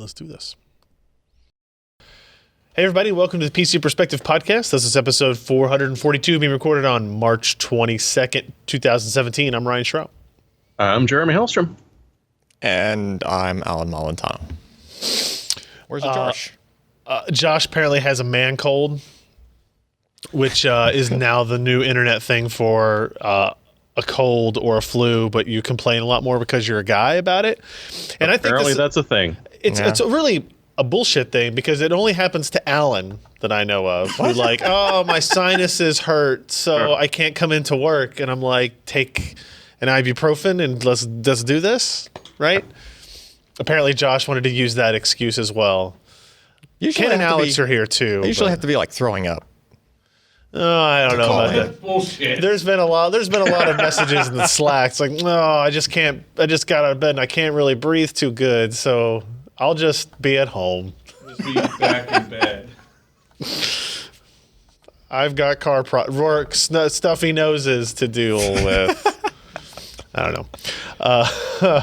Let's do this. Hey, everybody. Welcome to the PC Perspective Podcast. This is episode 442 being recorded on March 22nd, 2017. I'm Ryan Schraub. I'm Jeremy Hellstrom. And I'm Alan Molentano. Where's Josh? Josh apparently has a man cold, which is now the new internet thing for a cold or a flu, but you complain a lot more because you're a guy about it. And apparently I think that's a thing. It's really a bullshit thing because it only happens to Alan that I know of. Who's like, oh, my sinuses hurt, so I can't come into work. And I'm like, take an ibuprofen and let's do this, right? Apparently Josh wanted to use that excuse as well. Ken and Alex are here too. They usually have to be like throwing up. Oh, I don't know about that. Bullshit. There's been a lot of messages in the Slack. It's like, no, I just got out of bed and I can't really breathe too good, so I'll just be at home. Just be back in bed. I've got Rourke stuffy noses to deal with. I don't know.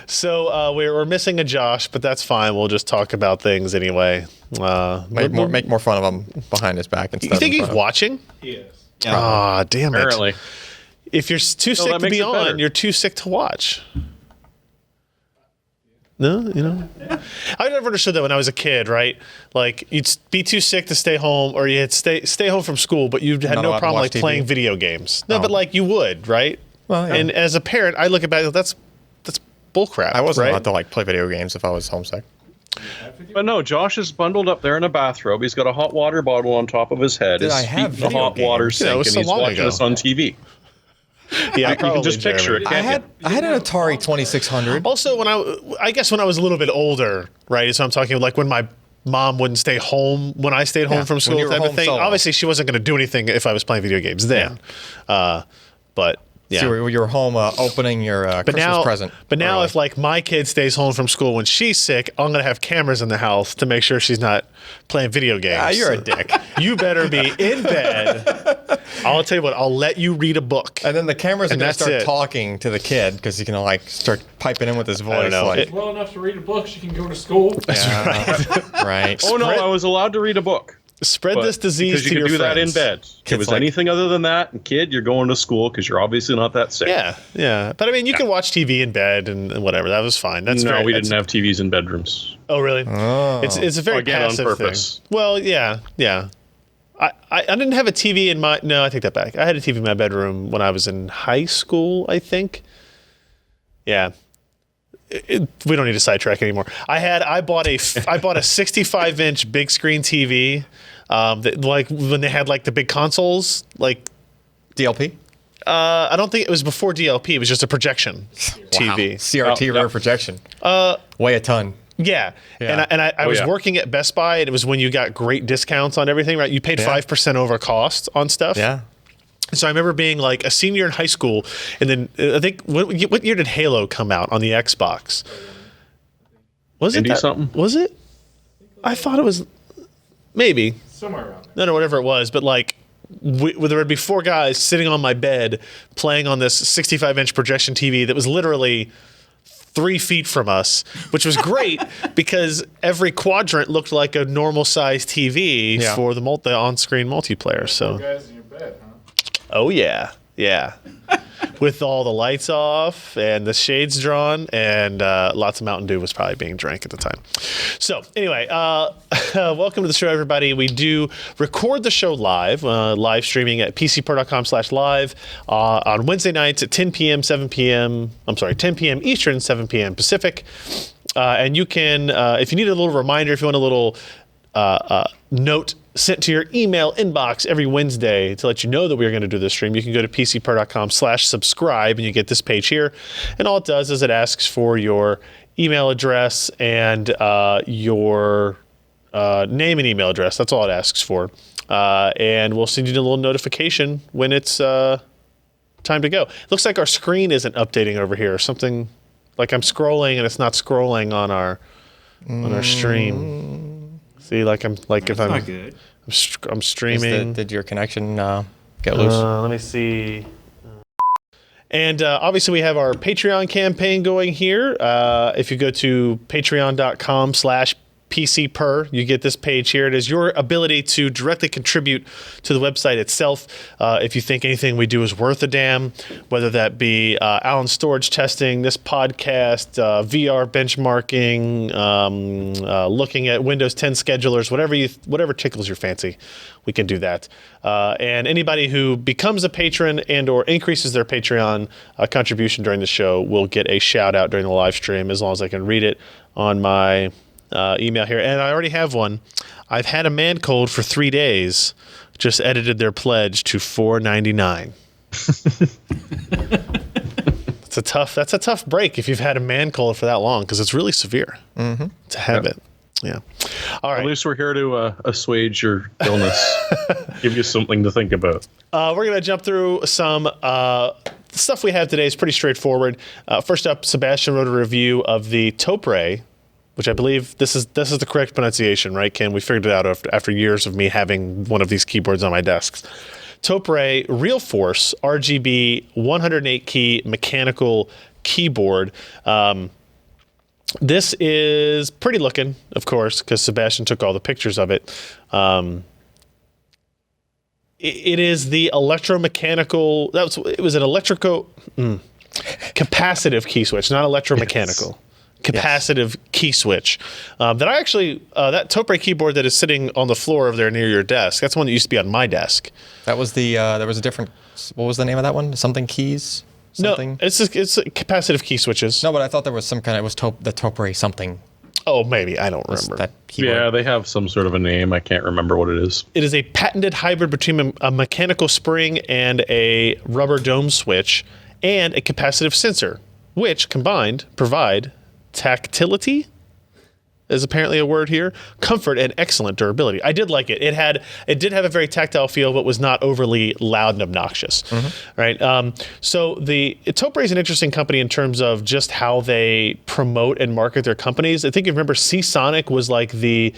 So we're missing a Josh, but that's fine. We'll just talk about things anyway. Make more fun of him behind his back instead. You think he's watching? Yes. Ah, damn it. Apparently. If you're too sick to be on, better. you're too sick to watch. No, you know? I never understood that when I was a kid, right? Like, you'd be too sick to stay home, or you'd stay home from school, but you had Not no allowed to problem watch like TV? playing video games. No, but like you would, right? Well, yeah. And as a parent, I look at back, that's bullcrap. I wasn't right? allowed to like play video games if I was homesick. But no, Josh is bundled up there in a bathrobe. He's got a hot water bottle on top of his head. Did His I have feet in the video hot water games? Yeah, it sink, was and so he's long watching ago. us on TV. Yeah, You can just picture it, I can't you? had an Atari 2600. Also, I guess when I was a little bit older, right? So I'm talking like when my mom wouldn't stay home when I stayed home Yeah, from when school you were type of home thing. solo. Obviously, she wasn't going to do anything if I was playing video games then. But yeah. So you were home opening your Christmas present. But now, early. if like my kid stays home from school when she's sick, I'm gonna have cameras in the house to make sure she's not playing video games. You're a dick. You better be in bed. I'll tell you what. I'll let you read a book. And then the cameras are And going that's to start it. talking to the kid because he can like start piping in with his voice. know. Like, It- Well enough to read a book, she can go to school. right. Oh, no, I was allowed to read a book. Spread But- this disease because you to can your do friends. that in bed. If it Kids was like- anything other than that, and kid, you're going to school because you're obviously not that sick. Yeah. But I mean, you can watch TV in bed and whatever. That was fine. That's No, we that's- didn't have TVs in bedrooms. Oh, really? Oh. It's a very Again, on passive purpose. thing. Well, yeah. I didn't have a TV in my. No, I take that back. I had a TV in my bedroom when I was in high school, I think. Yeah. We don't need to sidetrack anymore. I bought a 65-inch big screen TV. That, like when they had like the big consoles, like DLP? I don't think it was before DLP. It was just a projection TV. Wow. CRT Oh, rear yeah. projection. Weigh a ton. Yeah. Yeah. And I was yeah. working at Best Buy, and it was when you got great discounts on everything, right? You paid 5% over cost on stuff. Yeah. So I remember being like a senior in high school, and then I think what year did Halo come out on the Xbox? Was it Indie that? something? Was it? I thought it was maybe. Somewhere around there. No, whatever it was, but like there would be four guys sitting on my bed playing on this 65-inch projection TV that was literally 3 feet from us, which was great because every quadrant looked like a normal sized TV Yeah. for the on-screen multiplayer. So, Guys in your bed, huh? oh yeah, with all the lights off and the shades drawn, and lots of Mountain Dew was probably being drank at the time. So anyway, welcome to the show, everybody. We do record the show live streaming at pcper.com/live on Wednesday nights at 10 p.m., 10 p.m. Eastern, 7 p.m. Pacific. And you can, if you need a little reminder, if you want a little note sent to your email inbox every Wednesday to let you know that we're going to do this stream, you can go to pcper.com/subscribe and you get this page here. And all it does is it asks for your email address and your name and email address. That's all it asks for. And we'll send you a little notification when it's time to go. It looks like our screen isn't updating over here or something. Like I'm scrolling and it's not scrolling on our stream. See, like I'm like if Not good. I'm streaming. Did your connection get loose? Let me see. And obviously, we have our Patreon campaign going here. If you go to patreon.com/PCPer, you get this page here. It is your ability to directly contribute to the website itself. If you think anything we do is worth a damn, whether that be Allen storage testing, this podcast, VR benchmarking, looking at Windows 10 schedulers, whatever tickles your fancy, we can do that. And anybody who becomes a patron and or increases their Patreon contribution during the show will get a shout out during the live stream, as long as I can read it on my email here. And I already have one. I've had a man cold for 3 days. Just edited their pledge to $4.99. That's a tough break if you've had a man cold for that long, because it's really severe to have it. Yeah. All right. At least we're here to assuage your illness, give you something to think about. We're going to jump through some stuff we have today. Is pretty straightforward. First up, Sebastian wrote a review of the Topre, which I believe this is the correct pronunciation, right, Ken? We figured it out after years of me having one of these keyboards on my desks. Topre RealForce RGB 108 key mechanical keyboard. This is pretty looking, of course, because Sebastian took all the pictures of it. It is the electromechanical. It was an capacitive key switch, not electromechanical. Yes. Capacitive key switch that I actually that Topre keyboard that is sitting on the floor over there near your desk. That's one that used to be on my desk. That was the there was a different. What was the name of that one? Something keys. Something? No, it's capacitive key switches. No, but I thought there was some kind of, it was the Topre something. Oh, maybe. I don't remember. That keyboard. Yeah, they have some sort of a name. I can't remember what it is. It is a patented hybrid between a mechanical spring and a rubber dome switch and a capacitive sensor, which combined provide tactility, is apparently a word here, comfort, and excellent durability. I did like it. It did have a very tactile feel, but was not overly loud and obnoxious, right? So the Topre is an interesting company in terms of just how they promote and market their companies. I think you remember Seasonic was like the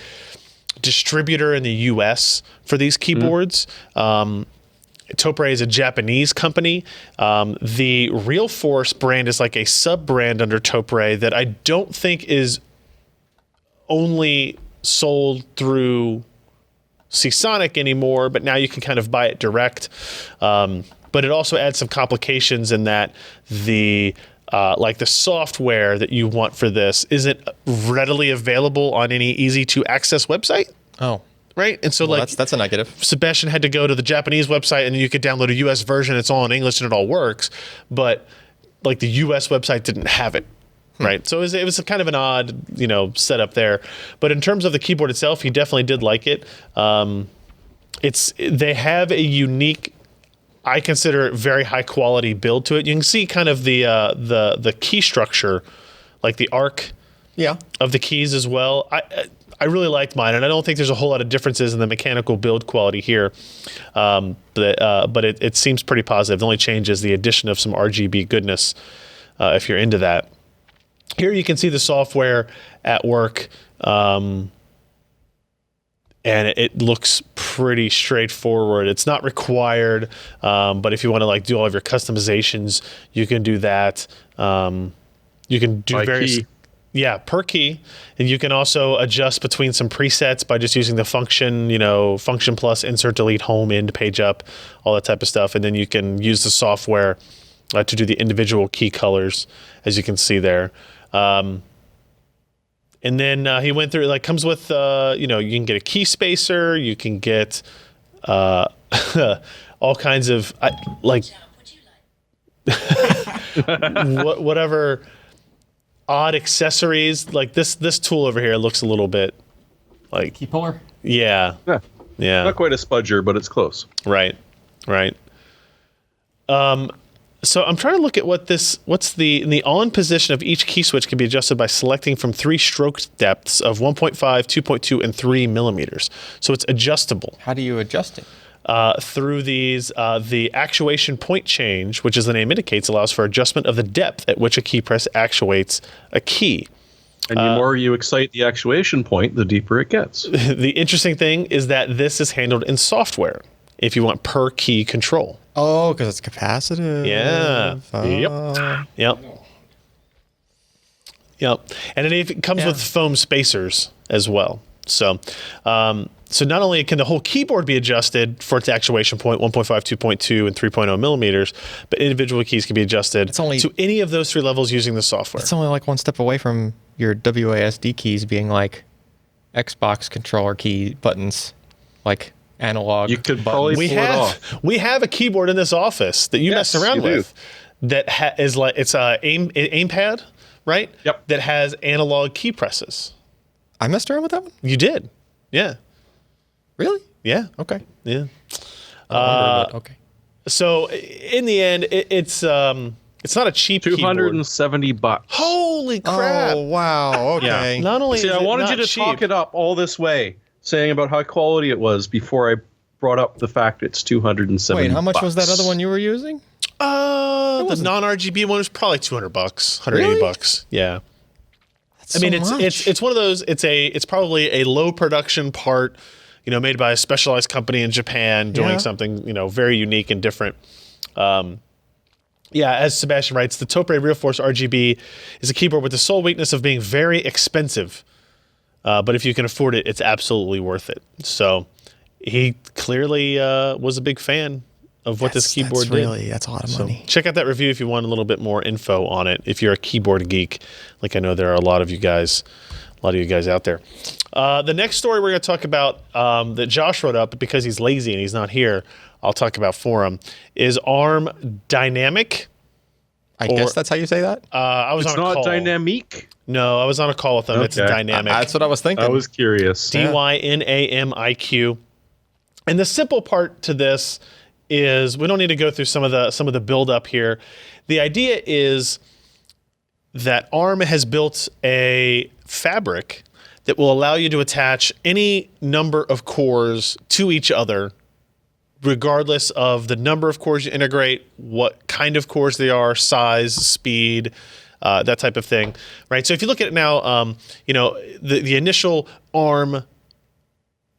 distributor in the US for these keyboards. Topre is a Japanese company. The RealForce brand is like a sub-brand under Topre that I don't think is only sold through Seasonic anymore, but now you can kind of buy it direct. But it also adds some complications in that the software that you want for this isn't readily available on any easy to access website. Oh. Right? And so that's a negative. Sebastian had to go to the Japanese website and you could download a US version. It's all in English and it all works. But like the US website didn't have it. Right. So it was kind of an odd, setup there. But in terms of the keyboard itself, he definitely did like it. They have a unique, I consider, very high quality build to it. You can see kind of the key structure, like the arc of the keys as well. I really liked mine, and I don't think there's a whole lot of differences in the mechanical build quality here. But it seems pretty positive. The only change is the addition of some RGB goodness, if you're into that. Here you can see the software at work, and it looks pretty straightforward. It's not required, but if you want to do all of your customizations, you can do that. You can do various key. Yeah, per key, and you can also adjust between some presets by just using the function, function plus, insert, delete, home, end, page up, all that type of stuff, and then you can use the software to do the individual key colors, as you can see there. And then he went through, comes with, you can get a key spacer, you can get all kinds of, whatever odd accessories. Like this tool over here looks a little bit like... Key puller? Yeah. Not quite a spudger, but it's close. Right. So I'm trying to look at what's the on position of each key switch can be adjusted by selecting from 3 stroke depths of 1.5, 2.2, and 3 millimeters. So it's adjustable. How do you adjust it? Through these, the actuation point change, which as the name indicates, allows for adjustment of the depth at which a key press actuates a key. And the more you excite the actuation point, the deeper it gets. The interesting thing is that this is handled in software. if you want per key control. Oh, because it's capacitive. Yeah. Oh. Yep. Yep. And it comes with foam spacers as well. So, so not only can the whole keyboard be adjusted for its actuation point, 1.5, 2.2, and 3.0 millimeters, but individual keys can be adjusted to any of those 3 levels using the software. It's only like one step away from your WASD keys being like Xbox controller key buttons, like analog. You could buttons. probably pull it off. We have a keyboard in this office that you mess around with that is like, it's a aim pad, right? Yep. That has analog key presses. I messed around with that one? You did. Yeah. Really? Yeah. Okay. Yeah. Okay. So in the end, it's not a cheap $270. keyboard. Holy crap! Oh wow. Okay. Yeah. Not only See, is I it wanted not you to cheap, talk it up all this way, saying about how quality it was before I brought up the fact it's $270. Wait, how much was that other one you were using? The non-RGB one was probably $200, $180. Yeah. That's I mean, so much. it's one of those. It's probably a low production part, made by a specialized company in Japan doing something very unique and different. As Sebastian writes, the Topre RealForce RGB is a keyboard with the sole weakness of being very expensive. But if you can afford it, it's absolutely worth it. So he clearly was a big fan of what this keyboard did. That's a lot of money. Check out that review if you want a little bit more info on it. If you're a keyboard geek, like I know there are a lot of you guys out there. The next story we're going to talk about that Josh wrote up because he's lazy and he's not here, I'll talk about for him, is ARM Dynamic. I guess that's how you say that? I was It's on a not call. Dynamic? No, I was on a call with them. It's Okay. Dynamic. That's what I was thinking. I was curious. DYNAMIQ. And the simple part to this is we don't need to go through some of the build up here. The idea is that ARM has built a fabric that will allow you to attach any number of cores to each other, regardless of the number of cores you integrate, what kind of cores they are, size, speed, that type of thing, right? So if you look at it now, the initial ARM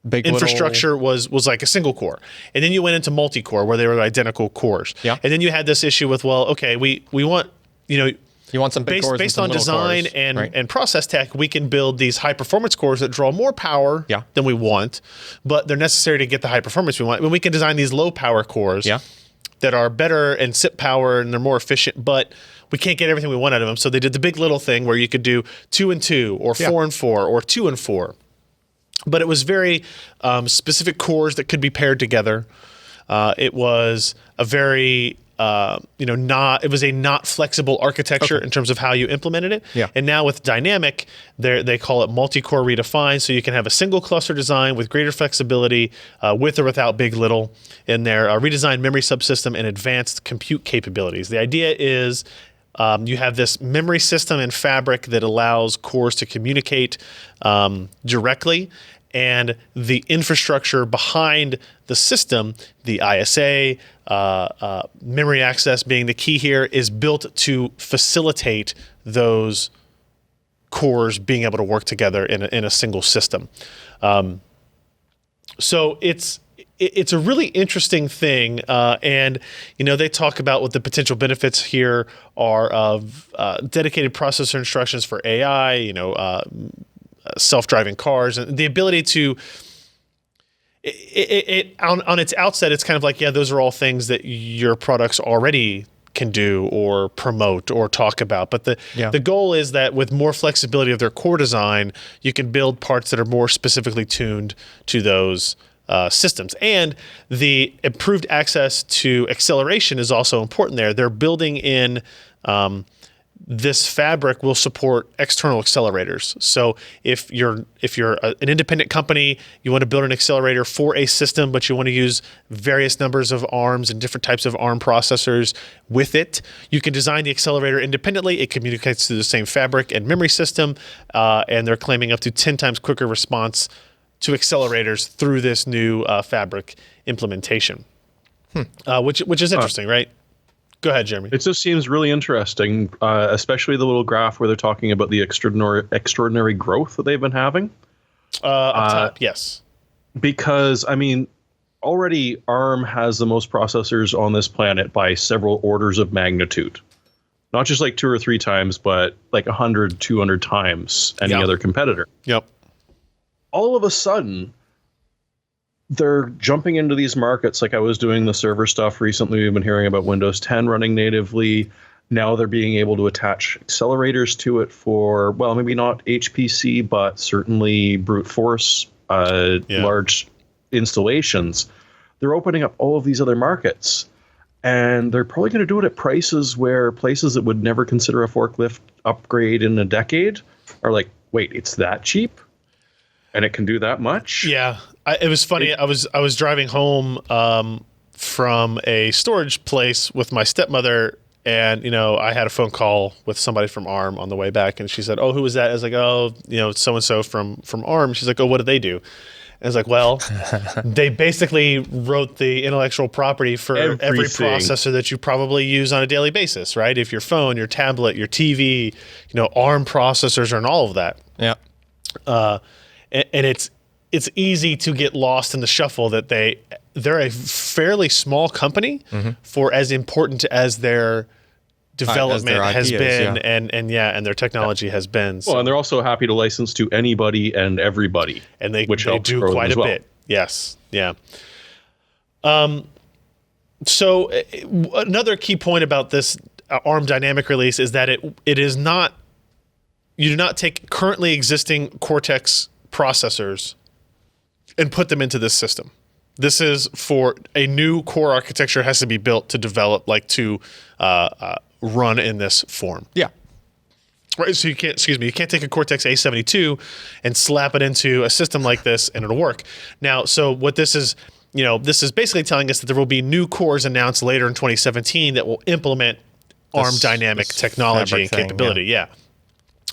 Big infrastructure was like a single core, and then you went into multi-core where they were identical cores. Yeah. And then you had this issue with, well, okay, we want, you want some big cores based and some on little design cores, and right? and process tech, we can build these high performance cores that draw more power than we want, but they're necessary to get the high performance we want. And we can design these low power cores that are better in SIP power and they're more efficient, but we can't get everything we want out of them. So they did the big little thing where you could do 2 and 2 or 4 and 4 or 2 and 4. But it was very specific cores that could be paired together. It was a very it was a not flexible architecture in terms of how you implemented it. Yeah. And now with Dynamic, they call it multi-core redefined, so you can have a single cluster design with greater flexibility, with or without big little in there, redesigned memory subsystem and advanced compute capabilities. The idea is you have this memory system and fabric that allows cores to communicate directly, and the infrastructure behind the system, the ISA, memory access being the key here, is built to facilitate those cores being able to work together in a single system. So it's a really interesting thing, and they talk about what the potential benefits here are of dedicated processor instructions for AI, self-driving cars, and the ability to. On its outset, it's kind of like, those are all things that your products already can do or promote or talk about. But the goal is that with more flexibility of their core design, you can build parts that are more specifically tuned to those systems. And the improved access to acceleration is also important there. They're building in this fabric will support external accelerators. So if you're an independent company, you want to build an accelerator for a system, but you want to use various numbers of ARMs and different types of ARM processors with it, you can design the accelerator independently. It communicates through the same fabric and memory system, and they're claiming up to 10 times quicker response to accelerators through this new fabric implementation, which is interesting, right? Go ahead, Jeremy. It just seems really interesting, especially the little graph where they're talking about the extraordinary growth that they've been having. Up top, yes. Because, I mean, already ARM has the most processors on this planet by several orders of magnitude. Not just like 2 or 3 times, but like 100, 200 times any other competitor. Yep. All of a sudden, they're jumping into these markets. Like I was doing the server stuff recently. We've been hearing about Windows 10 running natively. Now they're being able to attach accelerators to it for, well, maybe not HPC, but certainly brute force, large installations. They're opening up all of these other markets. And they're probably going to do it at prices where places that would never consider a forklift upgrade in a decade are like, wait, it's that cheap? And it can do that much? Yeah. It was funny. I was driving home from a storage place with my stepmother, and I had a phone call with somebody from ARM on the way back, and she said, "Oh, who was that?" I was like, "Oh, so and so from ARM." She's like, "Oh, what do they do?" And I was like, "Well, they basically wrote the intellectual property for every processor that you probably use on a daily basis, right? If your phone, your tablet, your TV, ARM processors are in all of that." Yeah. And it's easy to get lost in the shuffle that they're a fairly small company for as important as their development has been, and their technology has been. So. Well, and they're also happy to license to anybody and everybody, and they helps do quite a bit. Yes, yeah. So another key point about this ARM dynamic release is that it is not. You do not take currently existing Cortex processors and put them into this system. This is for a new core architecture has to be built to develop, to run in this form. Yeah. Right. So you can't take a Cortex A72 and slap it into a system like this and it'll work. Now, so what this is, this is basically telling us that there will be new cores announced later in 2017 that will implement ARM dynamic technology and capability. Yeah.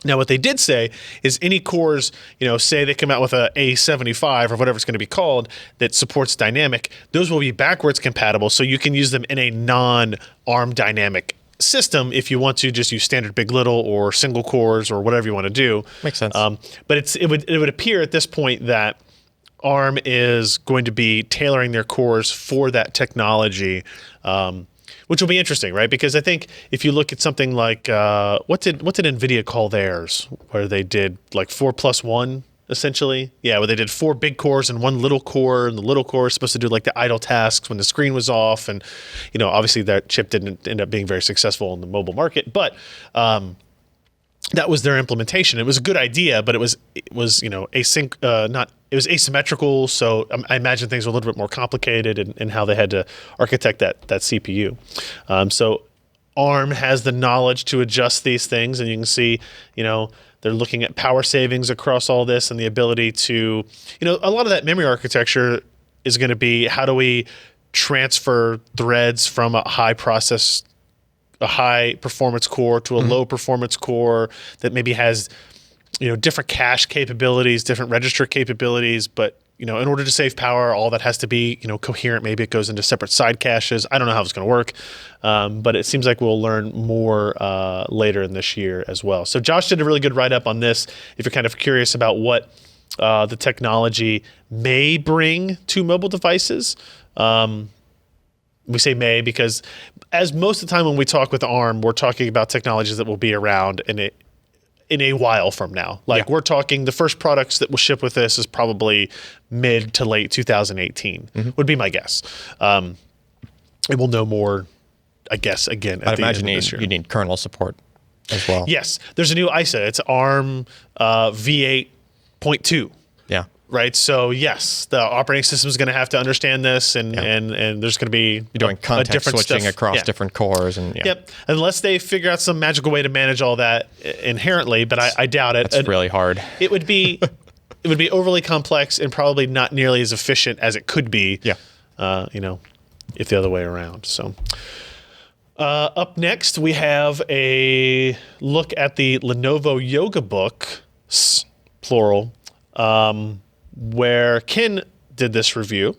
Now, what they did say is any cores, say they come out with a A75 or whatever it's going to be called that supports dynamic, those will be backwards compatible, so you can use them in a non-ARM dynamic system if you want to just use standard big little or single cores or whatever you want to do. Makes sense. But it would appear at this point that ARM is going to be tailoring their cores for that technology, which will be interesting, right? Because I think if you look at something like what did NVIDIA call theirs, where they did like 4+1 essentially? Yeah, where they did 4 big cores and 1 little core, and the little core is supposed to do like the idle tasks when the screen was off, and obviously that chip didn't end up being very successful in the mobile market, but that was their implementation. It was a good idea, but it was it was asymmetrical, so I imagine things were a little bit more complicated in how they had to architect that CPU. So ARM has the knowledge to adjust these things, and you can see, they're looking at power savings across all this and the ability to, a lot of that memory architecture is going to be how do we transfer threads from a high performance core to a low performance core that maybe has different cache capabilities, different register capabilities, but in order to save power, all that has to be coherent. Maybe it goes into separate side caches. I don't know how it's going to work, but it seems like we'll learn more later in this year as well. So Josh did a really good write-up on this. If you're kind of curious about what the technology may bring to mobile devices, we say may because as most of the time when we talk with ARM, we're talking about technologies that will be around in a while from now. We're talking the first products that will ship with this is probably mid to late 2018 would be my guess. And we'll know more, I guess, again at the end of this year. You need kernel support as well. Yes. There's a new ISA. It's ARM v8.2. Yeah. Right. So yes, the operating system is going to have to understand this, and there's going to be you're doing context switching across different cores, and yep. Unless they figure out some magical way to manage all that inherently, but I doubt it. It's really hard. It would be overly complex and probably not nearly as efficient as it could be. Yeah. If the other way around. So. Up next, we have a look at the Lenovo Yoga books, plural. Where Ken did this review.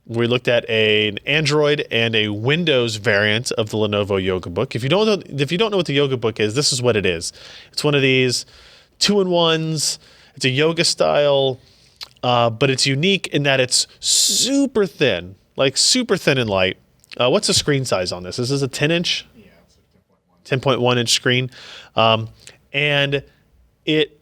We looked at an Android and a Windows variant of the Lenovo Yoga Book. If you don't know what the Yoga Book is, this is what it is. It's one of these 2-in-1s. It's a yoga style but it's unique in that it's super thin, like super thin and light. What's the screen size on this? This is a 10-inch? Yeah, it's like 10.1. 10.1-inch screen. And it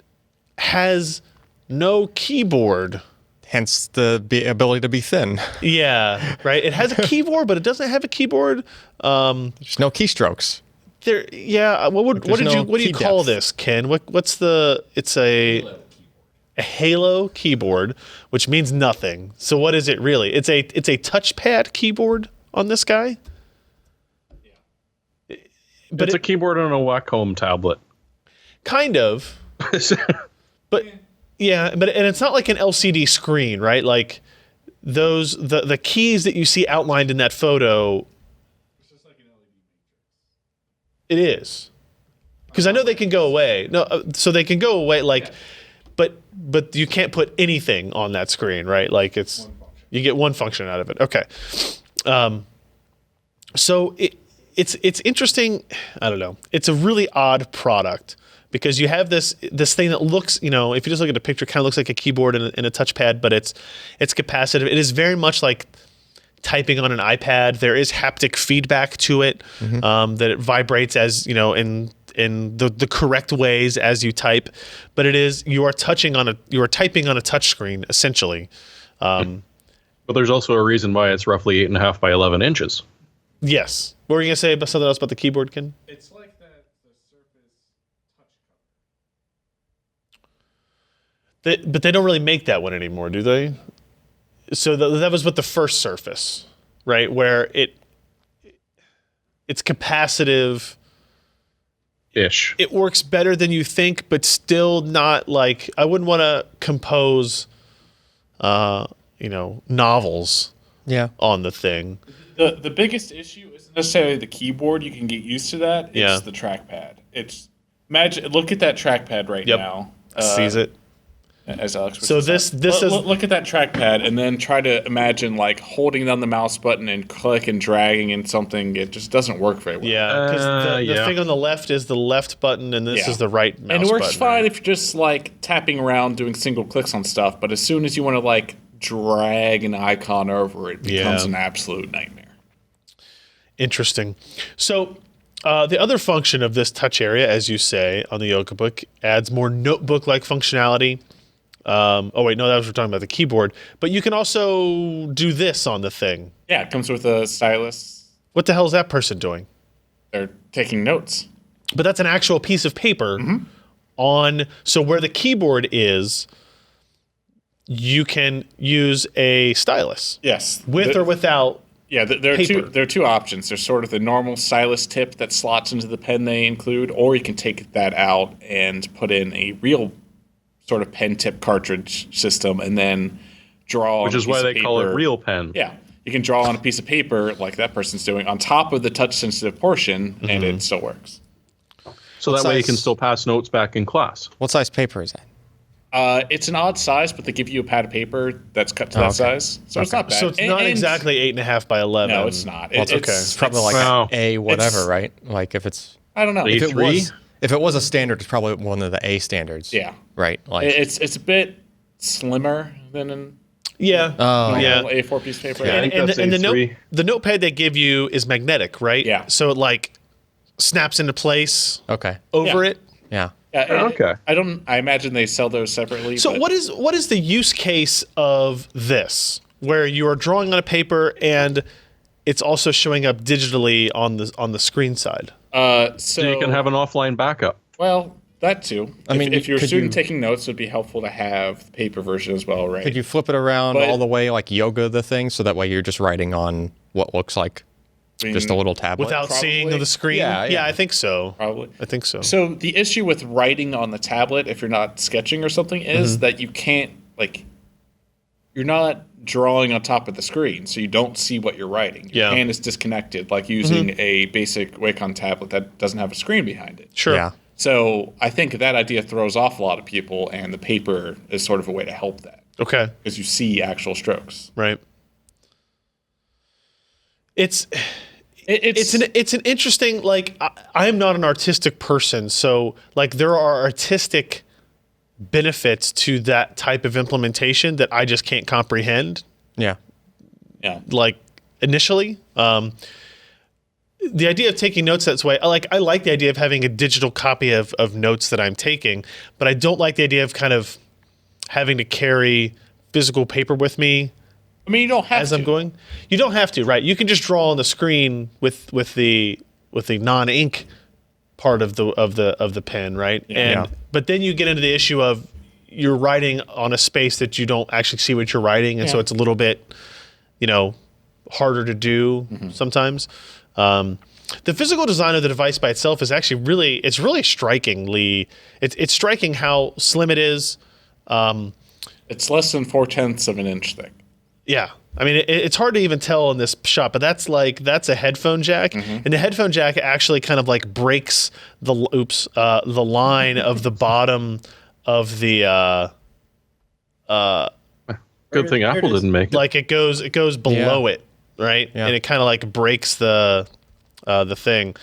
has no keyboard. Hence the ability to be thin. Yeah, right. It has a keyboard, but it doesn't have a keyboard. There's no keystrokes. Yeah. What There's no do you key call depth. this, Ken? What's the? It's a Halo keyboard, which means nothing. So what is it really? It's a touchpad keyboard on this guy. Yeah. But It's a keyboard on a Wacom tablet. kind of. But yeah, and it's not like an LCD screen, right? Like the keys that you see outlined in that photo. It's just like an LED matrix. It is, because I know they can go away. No, so they can go away. Like, but you can't put anything on that screen, right? Like it's One function. you get one function out of it. Okay, so it's interesting. I don't know. It's a really odd product. Because you have this thing that looks, if you just look at the picture, kind of looks like a keyboard and a touchpad, but it's capacitive. It is very much like typing on an iPad. There is haptic feedback to it, that it vibrates as in the correct ways as you type. But you are typing on a touch screen essentially. But there's also a reason why it's roughly 8.5 by 11 inches. Yes. What were you gonna say about something else about the keyboard, Ken? It's like that the Surface Touch cover. But they don't really make that one anymore, do they? So that was with the first Surface, right? Where it's capacitive. Ish. It works better than you think, but still not like I wouldn't want to compose, novels on the thing. The biggest issue isn't necessarily the keyboard. You can get used to that. It's Yeah. the trackpad. Look at that trackpad right Yep. now. Sees it. As Alex was So saying. this is Look at that trackpad and then try to imagine like holding down the mouse button and click and dragging in something. It just doesn't work very well. yeah, because the thing on the left is the left button and this Yeah. is the right mouse And it works button, fine right? if you're just like tapping around doing single clicks on stuff, but as soon as you want to like drag an icon over it, becomes Yeah. an absolute nightmare. Interesting. So the other function of this touch area, as you say on the Yoga Book, adds more notebook-like functionality. Oh wait, no, that was we're talking about the keyboard. But you can also do this on the thing. Yeah, it comes with a stylus. What the hell is that person doing? They're taking notes. But that's an actual piece of paper so where the keyboard is, you can use a stylus Yes. with or without. Yeah, there paper. are two options. There's sort of the normal stylus tip that slots into the pen they include, or you can take that out and put in a real sort of pen tip cartridge system and then draw Which on a is why piece of they call it paper. real pen. Yeah, you can draw on a piece of paper like that person's doing on top of the touch-sensitive portion, and it still works. So that way you can size- still pass notes back in class. What size paper is that? It's an odd size, but they give you a pad of paper that's cut to that okay. size, so it's not bad. So it's And- not and- exactly 8.5 by 11. No, it's not. Well, it's probably like Wow. a whatever, It's- right? Like if it's I don't know. If A3? if it was a standard, it's probably one of the A standards. Yeah. Right. Like It's a bit slimmer than an Yeah. Yeah. normal A4 piece of paper. Yeah. I think that's A3. The notepad they give you is magnetic, right? Yeah. So it like snaps into place okay. over Yeah. it. Yeah. Okay. I imagine they sell those separately. So but what is the use case of this, where you are drawing on a paper and it's also showing up digitally on the screen side? So you can have an offline backup. Well, that too. I mean, if you're a could student you- taking notes, it would be helpful to have the paper version as well, right? Could you flip it around But- all the way like yoga the thing, so that way you're just writing on what looks like just a little tablet? Without seeing Probably. the screen? Yeah. I think so. Probably. I think so. So the issue with writing on the tablet, if you're not sketching or something, is that you can't you're not drawing on top of the screen, so you don't see what you're writing. Your Yeah. hand is disconnected, like using a basic Wacom tablet that doesn't have a screen behind it. Sure. Yeah. So I think that idea throws off a lot of people, and the paper is sort of a way to help that Okay. because you see actual strokes. Right. It's It's an interesting, like, I'm not an artistic person, so like there are artistic benefits to that type of implementation that I just can't comprehend. Yeah. Yeah. Like initially, the idea of taking notes that way, I like the idea of having a digital copy of notes that I'm taking, but I don't like the idea of kind of having to carry physical paper with me. I mean, you don't have as to. I'm going. You don't have to, right? You can just draw on the screen with the non-ink part of the pen, right? Yeah. But then you get into the issue of you're writing on a space that you don't actually see what you're writing, and so it's a little bit, harder to do sometimes. The physical design of the device by itself is actually really strikingly. It's striking how slim it is. It's less than 4/10 of an inch thick. Yeah. I mean, it's hard to even tell in this shot, but that's a headphone jack, and the headphone jack actually kind of like breaks the line of the bottom of the. Good thing Apple didn't make it. Like it goes below it, right? Yeah. And it kind of like breaks the thing.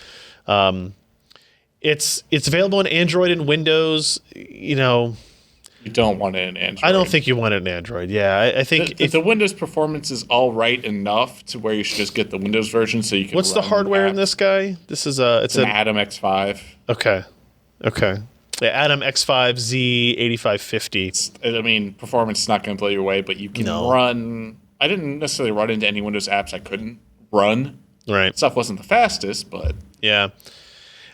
It's available in Android and Windows. You don't want it in Android. I don't think you want it in Android. Yeah, I think the Windows performance is all right enough to where you should just get the Windows version so you can. What's the run hardware in apps. this guy? This is It's an Atom X5. Okay. Yeah, Atom X5 Z8550. I mean, performance is not going to blow you away, but you can run. I didn't necessarily run into any Windows apps I couldn't run. Right. Stuff wasn't the fastest, but Yeah.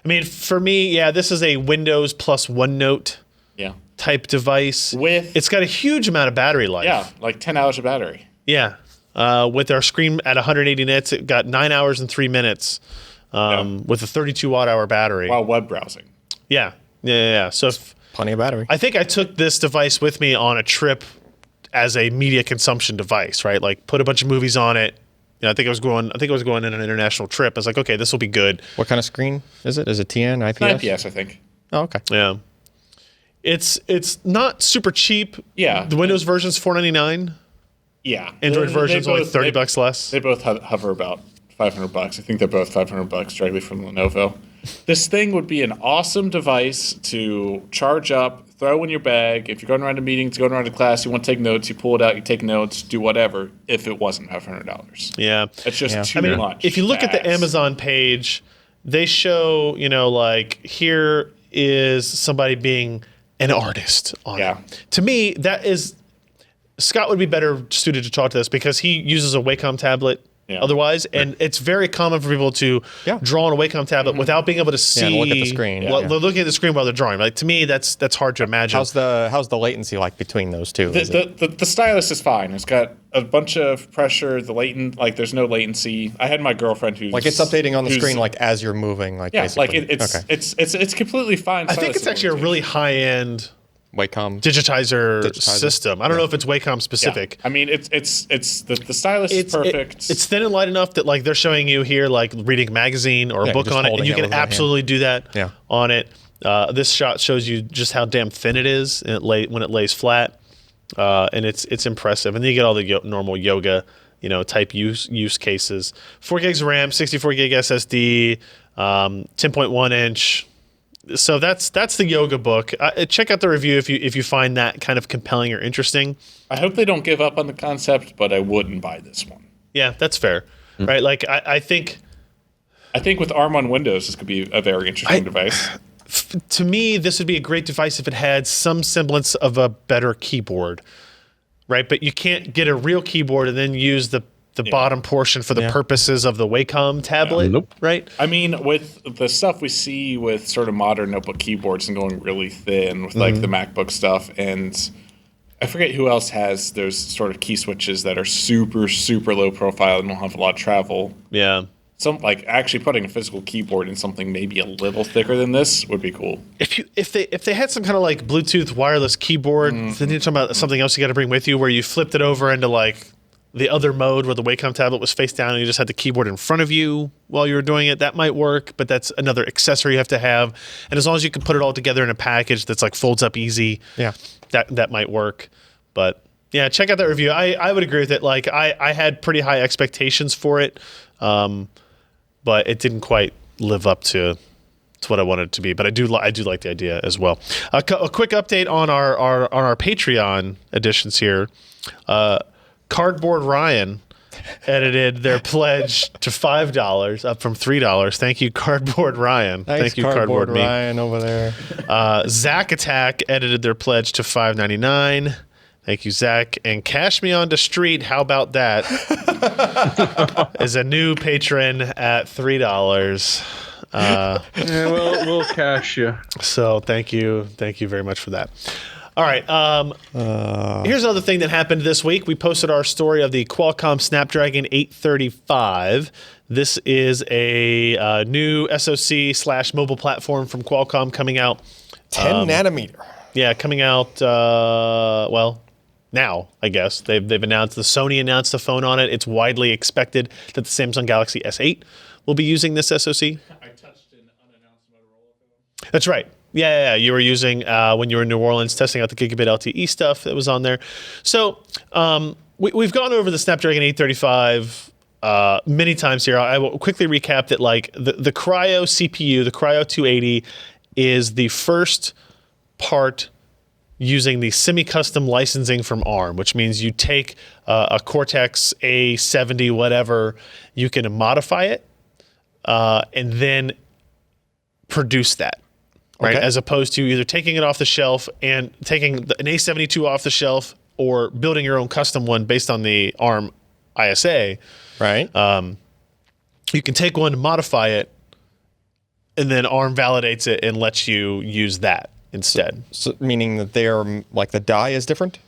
I mean, for me, this is a Windows plus OneNote yeah, type device. It's got a huge amount of battery life. like 10 hours of battery. Yeah. With our screen at 180 nits, it got 9 hours and 3 minutes with a 32 watt-hour battery. While web browsing. Yeah. So Plenty of battery. I think I took this device with me on a trip as a media consumption device, right? Like put a bunch of movies on it. I think I was going on an international trip. I was like, okay, this will be good. What kind of screen is it? Is it TN, IPS? IPS, I think. Oh, okay. Yeah. It's not super cheap. Yeah. The Windows version's $499. Yeah. Android They version's only both- $30 less. They both hover about $500. I think they're both $500 directly from Lenovo. This thing would be an awesome device to charge up, throw in your bag. If you're going around to meetings, going around to class, you want to take notes, you pull it out, you take notes, do whatever, if it wasn't $500. Yeah. It's just too much. If you look at the to ask. Amazon page, they show, here is somebody being an artist on Yeah. it. To me, that is Scott would be better suited to talk to this because he uses a Wacom tablet otherwise, and it's very common for people to draw on a Wacom tablet without being able to see and look at the screen. They're looking at the screen while they're drawing. Like to me, that's hard to imagine. How's the latency like between those two? The stylus is fine. It's got a bunch of pressure. There's no latency. I had my girlfriend who's like it's updating on the screen like as you're moving. Like basically. it's completely fine. I think it's actually a really high end Wacom digitizer system. I don't know if it's Wacom specific. Yeah. I mean, it's the stylus is perfect. It's thin and light enough that like they're showing you here like reading a magazine or a book just on it, and holding you it can with one absolutely do that Yeah. on it. This shot shows you just how damn thin it is when it lays flat, and it's impressive. And then you get all the normal yoga, type use cases. 4 gigs of RAM, 64 gig SSD, 10.1 inch. So that's the yoga book. Check out the review if you find that kind of compelling or interesting. I hope they don't give up on the concept, but I wouldn't buy this one. Yeah, that's fair, right? Like I think with ARM on Windows, this could be a very interesting device. To me, this would be a great device if it had some semblance of a better keyboard, right? But you can't get a real keyboard and then use the bottom portion for the purposes of the Wacom tablet, Nope. right? I mean, with the stuff we see with sort of modern notebook keyboards and going really thin with like the MacBook stuff, and I forget who else has those sort of key switches that are super, super low profile and don't have a lot of travel. Yeah. Actually putting a physical keyboard in something maybe a little thicker than this would be cool. If they had some kind of like Bluetooth wireless keyboard, then you're talking about something else you got to bring with you, where you flipped it over into like the other mode where the Wacom tablet was face down and you just had the keyboard in front of you while you were doing it. That might work, but that's another accessory you have to have. And as long as you can put it all together in a package that's like folds up easy, that might work. But yeah, check out that review. I would agree with it. Like I had pretty high expectations for it, but it didn't quite live up to It's what I wanted it to be, but I do like the idea as well. A quick update on our Patreon editions here. Cardboard Ryan edited their pledge to $5, up from $3. Thank you, Cardboard Ryan. Nice. Thank you, Cardboard Ryan over there. Zach Attack edited their pledge to $5.99. Thank you, Zach. And Cash Me Onto Street, how about that? Is a new patron at $3. Yeah, we'll cash you. So thank you very much for that. All right. Here's another thing that happened this week. We posted our story of the Qualcomm Snapdragon 835. This is a new SoC/mobile platform from Qualcomm coming out. 10 nanometer. Yeah, coming out. Now I guess they've announced. Sony announced the phone on it. It's widely expected that the Samsung Galaxy S8 will be using this SoC. I touched an unannounced Motorola phone. That's right. Yeah. You were using when you were in New Orleans testing out the Gigabit LTE stuff that was on there. So we've gone over the Snapdragon 835 many times here. I will quickly recap that the Cryo CPU, the Cryo 280, is the first part using the semi-custom licensing from ARM, which means you take a Cortex A70 whatever, you can modify it and then produce that. Right, Okay. as opposed to either taking it off the shelf and taking an A72 off the shelf or building your own custom one based on the ARM ISA. Right. You can take one, modify it, and then ARM validates it and lets you use that instead. So, meaning that they are like the die is different?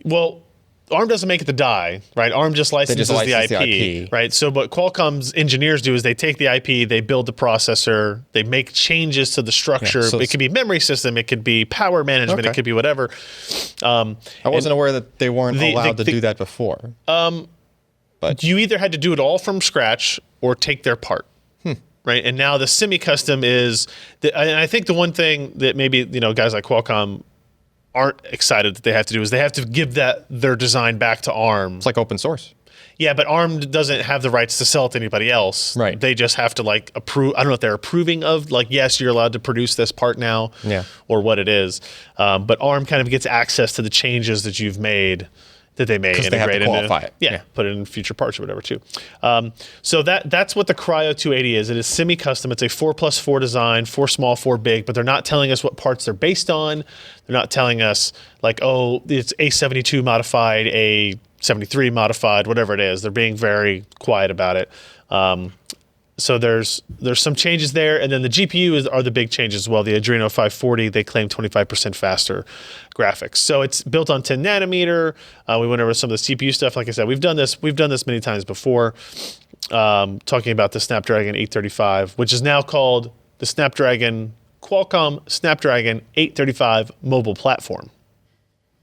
Well, ARM doesn't make it the die, right? ARM just licenses license the IP, right? So what Qualcomm's engineers do is they take the IP, they build the processor, they make changes to the structure. Yeah, so it could be memory system, it could be power management, Okay. it could be whatever. I wasn't aware that they weren't allowed to do that before. You either had to do it all from scratch or take their part. Right. And now the semi-custom is, and I think the one thing that maybe, guys like Qualcomm aren't excited that they have to do is they have to give their design back to ARM. It's like open source. Yeah, but ARM doesn't have the rights to sell it to anybody else. Right. They just have to approve. I don't know if they're approving of yes, you're allowed to produce this part now. Yeah. Or what it is. But ARM kind of gets access to the changes that you've made that they may 'Cause integrate they have to qualify into. it. Yeah, put it in future parts or whatever too. So that's what the Cryo 280 is. It is semi-custom. It's a 4+4 design, 4 small, 4 big, but they're not telling us what parts they're based on. They're not telling us it's A72 modified, A73 modified, whatever it is. They're being very quiet about it. So there's some changes there, and then the GPU are the big changes as well. The Adreno 540, they claim 25% faster graphics. So it's built on 10 nanometer. We went over some of the CPU stuff. Like I said, we've done this many times before, talking about the Snapdragon 835, which is now called the Qualcomm Snapdragon 835 mobile platform.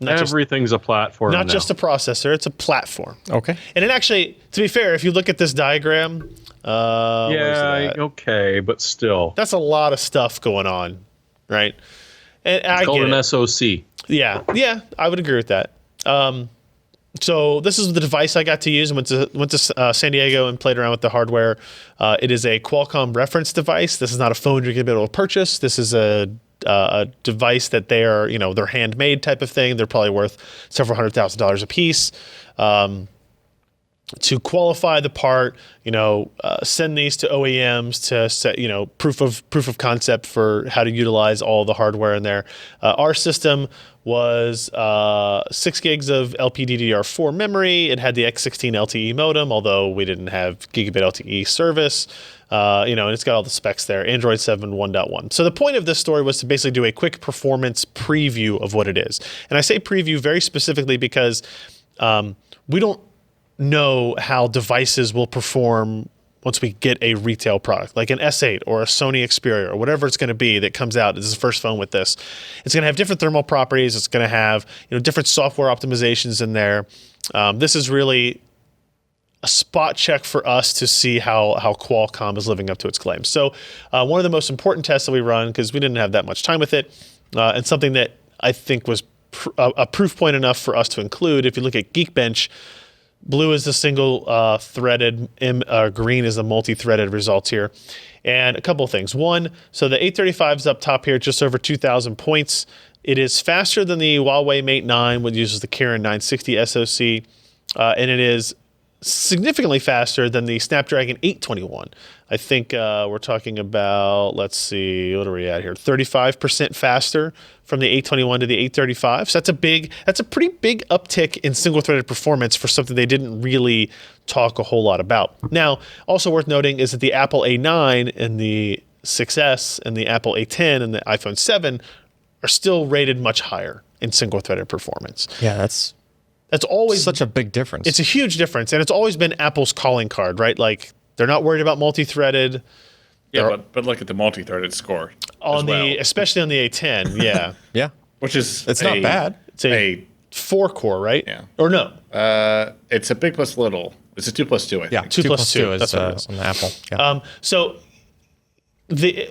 Everything's a platform Not now. just a processor, it's a platform. Okay. And it actually, to be fair, if you look at this diagram, where's it at? Okay, but still. That's a lot of stuff going on, right? And I It's called get an it. SoC. Yeah, I would agree with that. So this is the device I got to use. Went to San Diego and played around with the hardware. It is a Qualcomm reference device. This is not a phone you're going to be able to purchase. This is a device that they're handmade type of thing. They're probably worth several $100,000 a piece. To qualify the part, send these to OEMs to set, proof of concept for how to utilize all the hardware in there. Our system was 6 gigs of LPDDR4 memory. It had the X16 LTE modem, although we didn't have Gigabit LTE service. And it's got all the specs there. Android 7 1.1. So the point of this story was to basically do a quick performance preview of what it is. And I say preview very specifically because we don't know how devices will perform once we get a retail product, like an S8 or a Sony Xperia or whatever it's going to be that comes out. This is the first phone with this. It's going to have different thermal properties. It's going to have different software optimizations in there. This is really a spot check for us to see how Qualcomm is living up to its claims. So one of the most important tests that we run, because we didn't have that much time with it, and something that I think was a proof point enough for us to include, if you look at Geekbench, Blue is the single threaded, green is the multi-threaded results here. And a couple of things. One, so the 835 is up top here, just over 2,000 points. It is faster than the Huawei Mate 9, which uses the Kirin 960 SoC, and it is significantly faster than the Snapdragon 821. I think we're talking about, let's see, what are we at here? 35% faster from the 821 to the 835. So that's a pretty big uptick in single-threaded performance for something they didn't really talk a whole lot about. Now, also worth noting is that the Apple A9 and the 6S and the Apple A10 and the iPhone 7 are still rated much higher in single-threaded performance. Yeah, that's always such a big difference. It's a huge difference, and it's always been Apple's calling card, right? Like, they're not worried about multi-threaded. Yeah, but look at the multi-threaded score on especially on the A10, yeah. Yeah. Which is it's not bad. It's a 4-core, right? Yeah. Or no? It's a big plus little. It's a 2 plus 2, I think. Yeah, 2 plus 2 is that's what it is. on the Apple. Yeah. So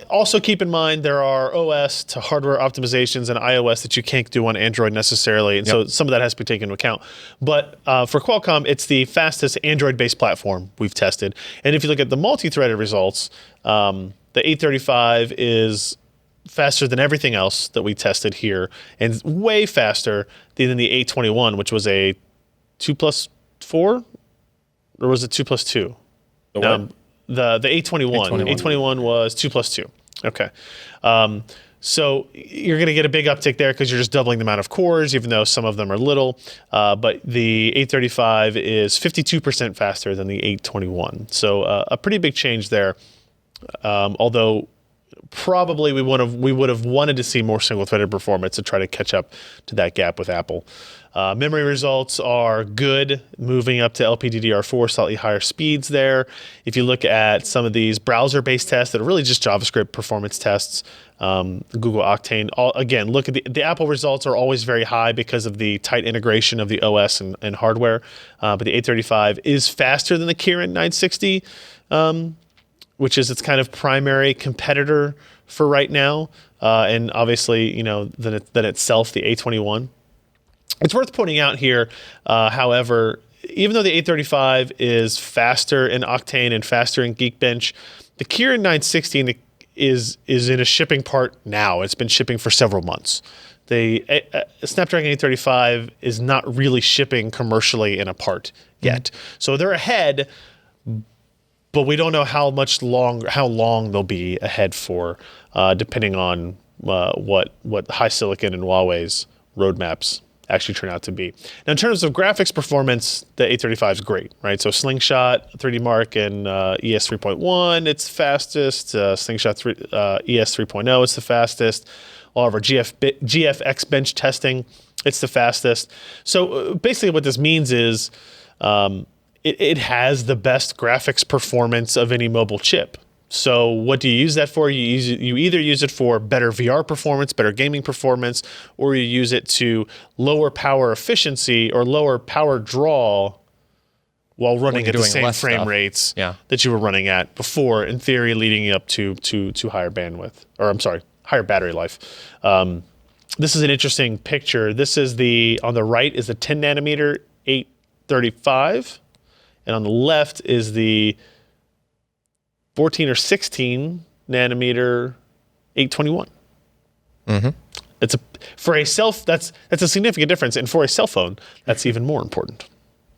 also keep in mind there are OS to hardware optimizations and iOS that you can't do on Android necessarily, and so some of that has to be taken into account. But for Qualcomm, it's the fastest Android-based platform we've tested. And if you look at the multi-threaded results, the 835 is faster than everything else that we tested here, and way faster than the 821, which was a 2 plus 4, or was it 2 plus 2? The what? The 821. 821 was 2 plus 2. Okay. So you're going to get a big uptick there because you're just doubling the amount of cores, even though some of them are little. But the 835 is 52% faster than the 821. So a pretty big change there. Although probably we would have wanted to see more single-threaded performance to try to catch up to that gap with Apple. Memory results are good, moving up to LPDDR4, slightly higher speeds there. If you look at some of these browser-based tests that are really just JavaScript performance tests, Google Octane, again, look at the Apple results are always very high because of the tight integration of the OS and hardware. But the 835 is faster than the Kirin 960, which is its kind of primary competitor for right now. And obviously, than itself, the 821. It's worth pointing out here, however, even though the 835 is faster in Octane and faster in Geekbench, the Kirin 960 is in a shipping part now. It's been shipping for several months. The Snapdragon 835 is not really shipping commercially in a part yet. So they're ahead, but we don't know how long they'll be ahead for, depending on what HiSilicon and Huawei's roadmaps actually turn out to be. Now, in terms of graphics performance, the 835 is great, right? So Slingshot, 3D Mark, and ES 3.1, it's fastest. Slingshot ES 3.0, it's the fastest. All of our GFX bench testing, it's the fastest. So basically what this means is it has the best graphics performance of any mobile chip. So what do you use that for? You either use it for better VR performance, better gaming performance, or you use it to lower power efficiency or lower power draw while running at the same frame rates that you were running at before, in theory, leading you up to higher bandwidth, or I'm sorry, higher battery life. This is an interesting picture. This is on the right is the 10 nanometer 835, and on the left is the 14 or 16 nanometer 821. Mm-hmm. That's a significant difference, and for a cell phone, that's even more important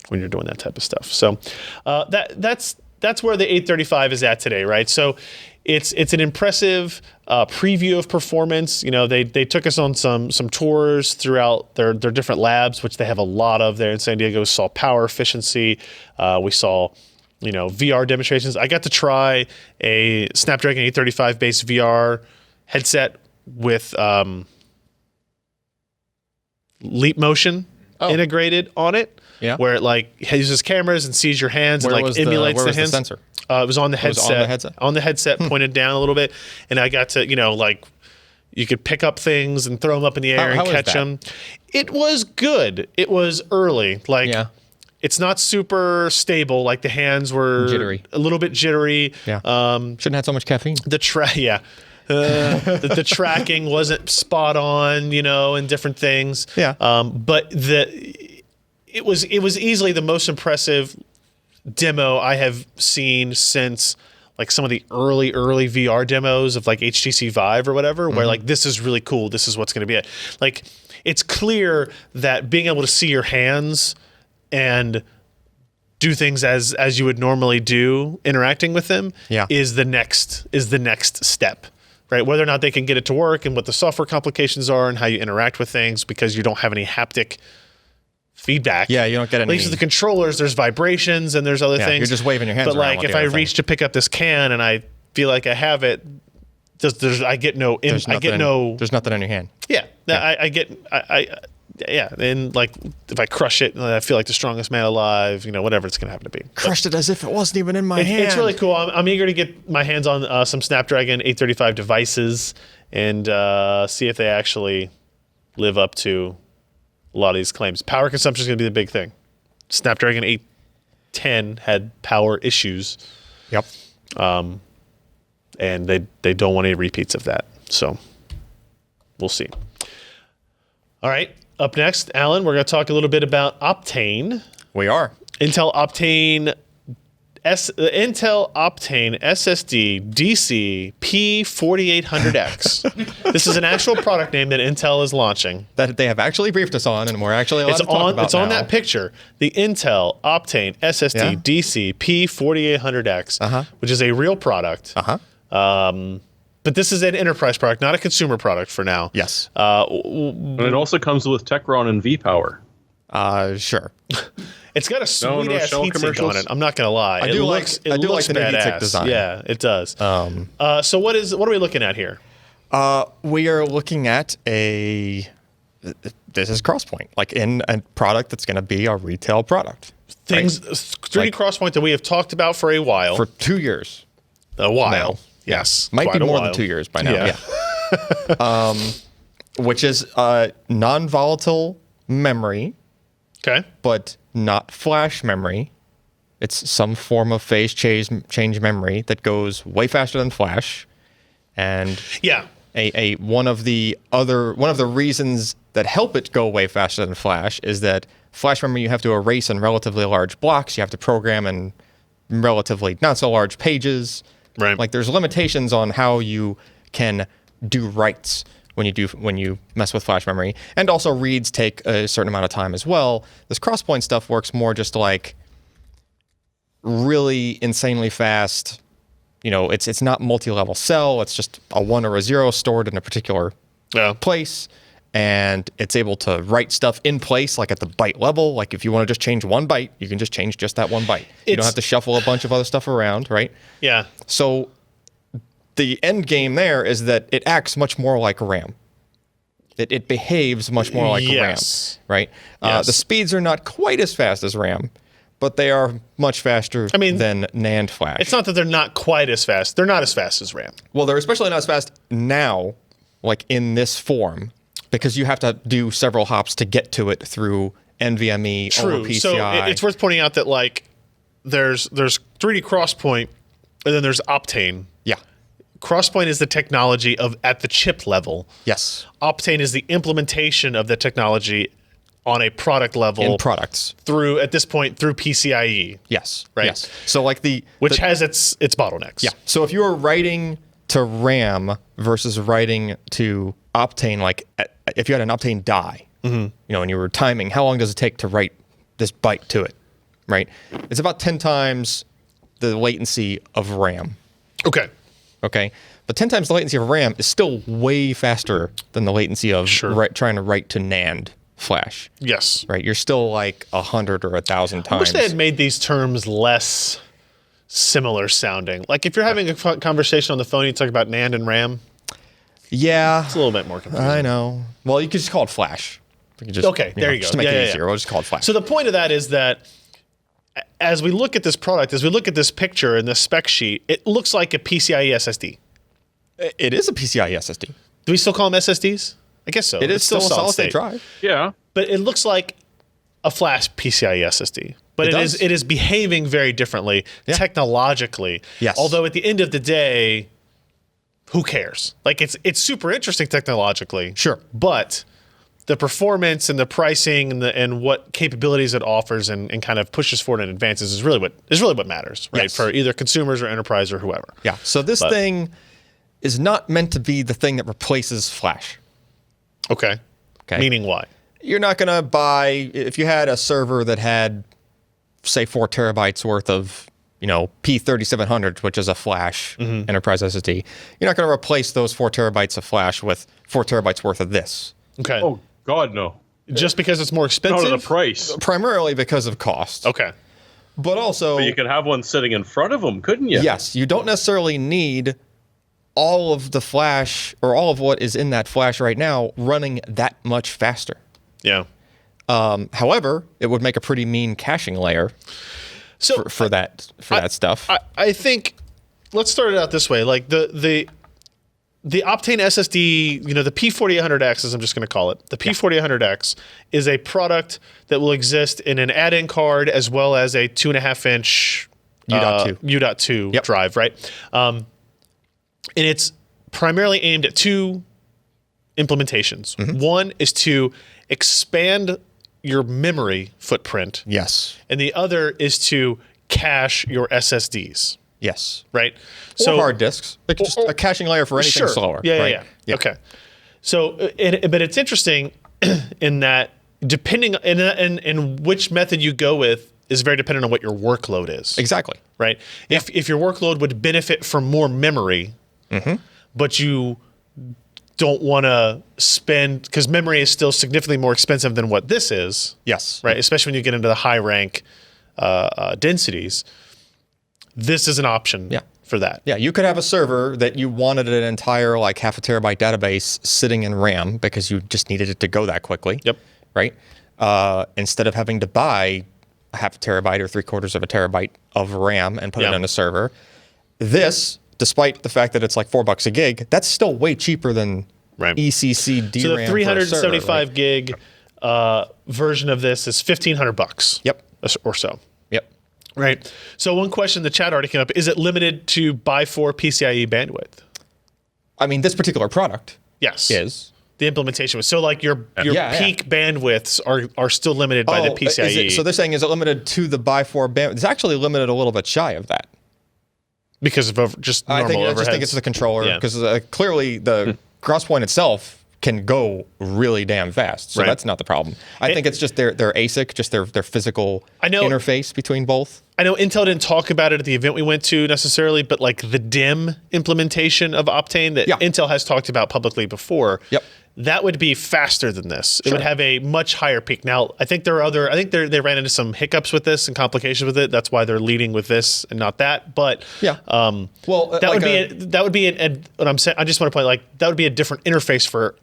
when you're doing that type of stuff. So that's where the 835 is at today, right? So it's an impressive preview of performance. They took us on some tours throughout their different labs, which they have a lot of there in San Diego. We saw power efficiency. We saw VR demonstrations. I got to try a Snapdragon 835 based VR headset with Leap Motion integrated on it, where it uses cameras and sees your hands and emulates the hands. Sensor? It was on the headset. On the headset, pointed down a little bit, and I got to you could pick up things and throw them up in the air and catch them. It was good. It was early. It's not super stable. Like the hands were jittery. A little bit jittery. Yeah. Shouldn't have so much caffeine. The tracking wasn't spot on, and different things. Yeah. But it was easily the most impressive demo I have seen since like some of the early VR demos of like HTC Vive or whatever, where like this is really cool. This is what's going to be it. Like it's clear that being able to see your hands and do things as you would normally do interacting with them is the next step. Right, whether or not they can get it to work and what the software complications are and how you interact with things because you don't have any haptic feedback. Yeah, you don't get any. At least with the controllers, there's vibrations and there's other things. You're just waving your hands But around like if I reach to pick up this can and I feel like I have it, I get no. There's nothing on your hand. Yeah, I get. And like if I crush it, I feel like the strongest man alive. Whatever it's gonna happen to be. Crushed it as if it wasn't even in my hand. It's really cool. I'm eager to get my hands on some Snapdragon 835 devices and see if they actually live up to a lot of these claims. Power consumption is going to be the big thing. Snapdragon 810 had power issues. Yep. And they don't want any repeats of that. So we'll see. All right. Up next, Alan, we're going to talk a little bit about Optane. We are. Intel Optane SSD DC P4800X. This is an actual product name that Intel is launching. That they have actually briefed us on, and we're actually allowed to talk about It's on that picture. The Intel Optane SSD DC P4800X, which is a real product. But this is an enterprise product, not a consumer product for now. Yes. And it also comes with Techron and V-Power. Sure. It's got a sweet ass Shell heatsink on it. I'm not gonna lie. I do like the new heatsink design. Yeah, it does. So what are we looking at here? We are looking at this is Crosspoint, like in a product that's going to be a retail product. 3D Crosspoint that we have talked about for a while. For 2 years. A while. Now. Yes. Might be more than 2 years by now. Yeah. Which is non-volatile memory. Okay. But not flash memory. It's some form of phase change memory that goes way faster than flash. And one of the reasons that help it go way faster than flash is that flash memory you have to erase in relatively large blocks. You have to program in relatively not so large pages. Right. Like there's limitations on how you can do writes when you mess with flash memory, and also reads take a certain amount of time as well. This Crosspoint stuff works more just like really insanely fast. It's not multi-level cell. It's just a 1 or a 0 stored in a particular place, and it's able to write stuff in place, like at the byte level. Like if you want to just change 1 byte, you can just change just that 1 byte. You don't have to shuffle a bunch of other stuff around, right? Yeah. So the end game there is that it acts much more like RAM. It behaves much more like RAM, right? The speeds are not quite as fast as RAM, but they are much faster than NAND flash. It's not that they're not quite as fast. They're not as fast as RAM. Well, they're especially not as fast now, like in this form, because you have to do several hops to get to it through NVMe or PCI. So it's worth pointing out that like there's 3D Crosspoint and then there's Optane. Yeah. Crosspoint is the technology at the chip level. Yes. Optane is the implementation of the technology on a product level in products at this point through PCIe. Yes. Right. Yes. So like which has its bottlenecks. Yeah. So if you were writing to RAM versus writing to Optane, like if you had an Optane die, and you were timing, how long does it take to write this byte to it? Right. It's about 10 times the latency of RAM. Okay. But 10 times the latency of RAM is still way faster than the latency of trying to write to NAND flash. Yes. Right. You're still like 100 or 1,000 times. I wish they had made these terms less similar sounding. Like if you're having a conversation on the phone, you talk about NAND and RAM. Yeah. It's a little bit more confusing. I know. Well, you could just call it flash. There you go. Just to make it easier, we'll just call it flash. So the point of that is that as we look at this product, as we look at this picture and this spec sheet, it looks like a PCIe SSD. It is a PCIe SSD. Do we still call them SSDs? I guess so. It is still a solid state drive. Yeah. But it looks like a flash PCIe SSD. But it is behaving very differently technologically. Yes. Although at the end of the day, who cares? Like it's super interesting technologically. Sure. But the performance and the pricing and what capabilities it offers and kind of pushes forward and advances is really what matters, right? Yes. For either consumers or enterprise or whoever. Yeah. So this thing is not meant to be the thing that replaces Flash. Okay. Meaning why? You're not going to buy, if you had a server that had, say, 4 terabytes worth of, P3700, which is a Flash enterprise SSD, you're not going to replace those 4 terabytes of Flash with 4 terabytes worth of this. Okay. Oh, God, no. Just because it's more expensive? Not of the price. Primarily because of cost. Okay. But also... But you could have one sitting in front of them, couldn't you? Yes. You don't necessarily need all of the Flash or all of what is in that Flash right now running that much faster. Yeah. However, it would make a pretty mean caching layer for that stuff. I think let's start it out this way. Like the Optane SSD, the P4800X, as I'm just going to call it, the P4800X is a product that will exist in an add-in card as well as a 2.5-inch U.2 drive, right? And it's primarily aimed at 2 implementations. One is to expand your memory footprint. Yes. And the other is to cache your SSDs. Yes. Right? So hard disks. Like just a caching layer for anything slower. Yeah. Okay. So, but it's interesting in that depending in which method you go with is very dependent on what your workload is. Exactly. Right? Yeah. If your workload would benefit from more memory, but you don't want to spend, because memory is still significantly more expensive than what this is. Yes. Right? Especially when you get into the high rank densities. This is an option for that. Yeah, you could have a server that you wanted an entire like 0.5 terabyte database sitting in RAM because you just needed it to go that quickly. Yep. Right? Instead of having to buy a 0.5 terabyte or 3/4 of a terabyte of RAM and put it on a server. This, despite the fact that it's like $4 a gig, that's still way cheaper than ECC DRAM. So the 375 server, gig version of this is $1,500. Yep. Or so. Yep. Right. So one question in the chat already came up: is it limited to by 4 PCIe bandwidth? I mean, this particular product. Yes. Is. The implementation was so like your peak bandwidths are still limited by the PCIe. So they're saying is it limited to the by 4 bandwidth? It's actually limited a little bit shy of that. Because of just normal overheads. I just think it's the controller because clearly the Crosspoint itself can go really damn fast, so that's not the problem. I think it's just their ASIC, just their physical interface between both. I know Intel didn't talk about it at the event we went to necessarily, but like the DIMM implementation of Optane that Intel has talked about publicly before. Yep. That would be faster than this. It would have a much higher peak. Now, I think there are they ran into some hiccups with this and complications with it. That's why they're leading with this and not that. But that would be what I'm saying. I just want to point that would be a different interface for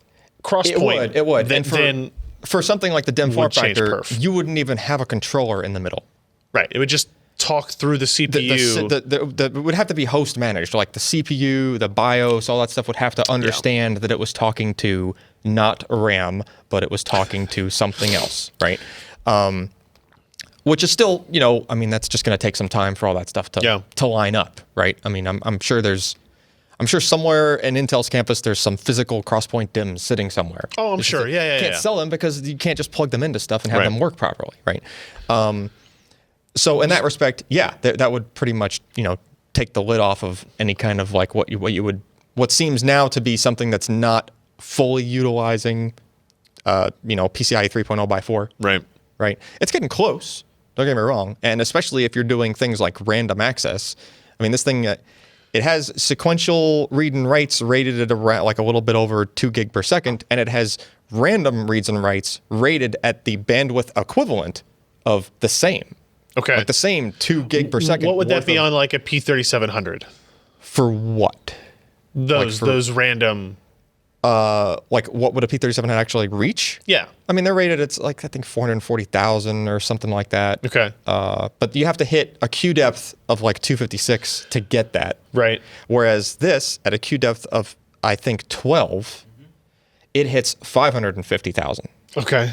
Crosspoint. It would. And for something like the DIMM form factor, you wouldn't even have a controller in the middle. Right. It would just talk through the CPU. It would have to be host managed. Like the CPU, the BIOS, all that stuff would have to understand that it was talking to not RAM, but it was talking to something else, right? Which is still, I mean, that's just going to take some time for all that stuff to line up, right? I mean, I'm sure somewhere in Intel's campus there's some physical Crosspoint DIMMs sitting somewhere. Oh, I'm sure. Yeah. Can't sell them because you can't just plug them into stuff and have them work properly, right? So in that respect, that would pretty much, take the lid off of any kind of like what seems now to be something that's not fully utilizing, PCIe 3.0 by 4. Right. It's getting close. Don't get me wrong. And especially if you're doing things like random access. I mean, this thing, it has sequential read and writes rated at around like a little bit over 2 gig per second, and it has random reads and writes rated at the bandwidth equivalent of the same. Okay. Like the same 2 gig per second. What would that be on like a P3700? For what? Those random. Like what would a P3700 actually reach? Yeah. I mean, they're rated, it's like, I think 440,000 or something like that. Okay. But you have to hit a queue depth of like 256 to get that. Right. Whereas this, at a queue depth of, I think, 12, it hits 550,000. Okay.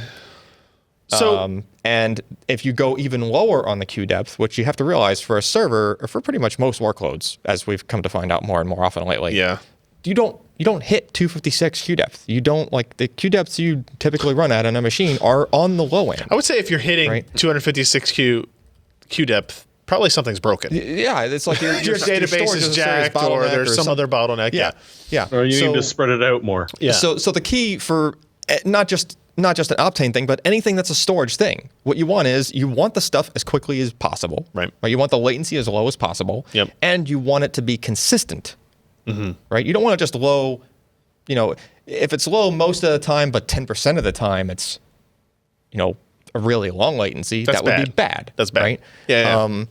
So, and if you go even lower on the queue depth, which you have to realize for a server, or for pretty much most workloads, as we've come to find out more and more often lately, you don't hit 256 Q depth. You don't like the Q depths you typically run at on a machine are on the low end. I would say if you're hitting Right. 256 Q depth, probably something's broken. Yeah, it's like your Database storage is a serious jacked, or bottleneck there's some other bottleneck. Yeah. Or you need to spread it out more. Yeah. So the key for not just an Optane thing, but anything that's a storage thing, what you want is you want the stuff as quickly as possible. Right. You want the latency as low as possible. Yep. And you want it to be consistent. Right. You don't want it just low. You know, if it's low most of the time, but 10% of the time it's, a really long latency, That's that would bad. be bad. That's bad. Right. Yeah.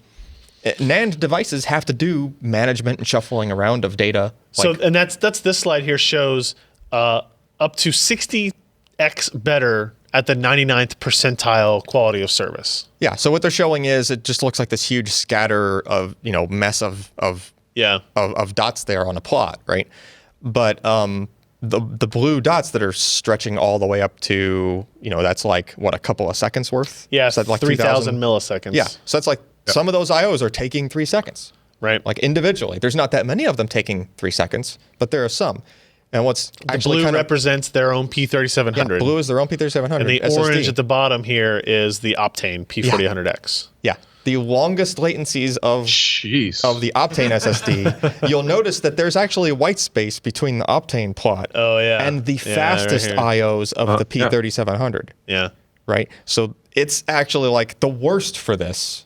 NAND devices have to do management and shuffling around of data. And that's this slide here shows up to 60x better at the 99th percentile quality of service. Yeah. So what they're showing is it just looks like this huge scatter of mess of dots there on a plot, right? But the blue dots that are stretching all the way up to that's like what, a couple of seconds worth? Yeah, So that's like 3,000 milliseconds. Yeah. So that's like some of those IOs are taking 3 seconds. Right. Like individually. There's not that many of them taking 3 seconds, but there are some. And what's The actually blue represents their own P3700. blue is their own P3700. and the SSD. orange at the bottom here is the Optane P4000X. Yeah. The longest latencies of the Optane SSD, you'll notice that there's actually white space between the Optane plot and the fastest right IOs of the P3700. Yeah. Right? So it's actually like the worst for this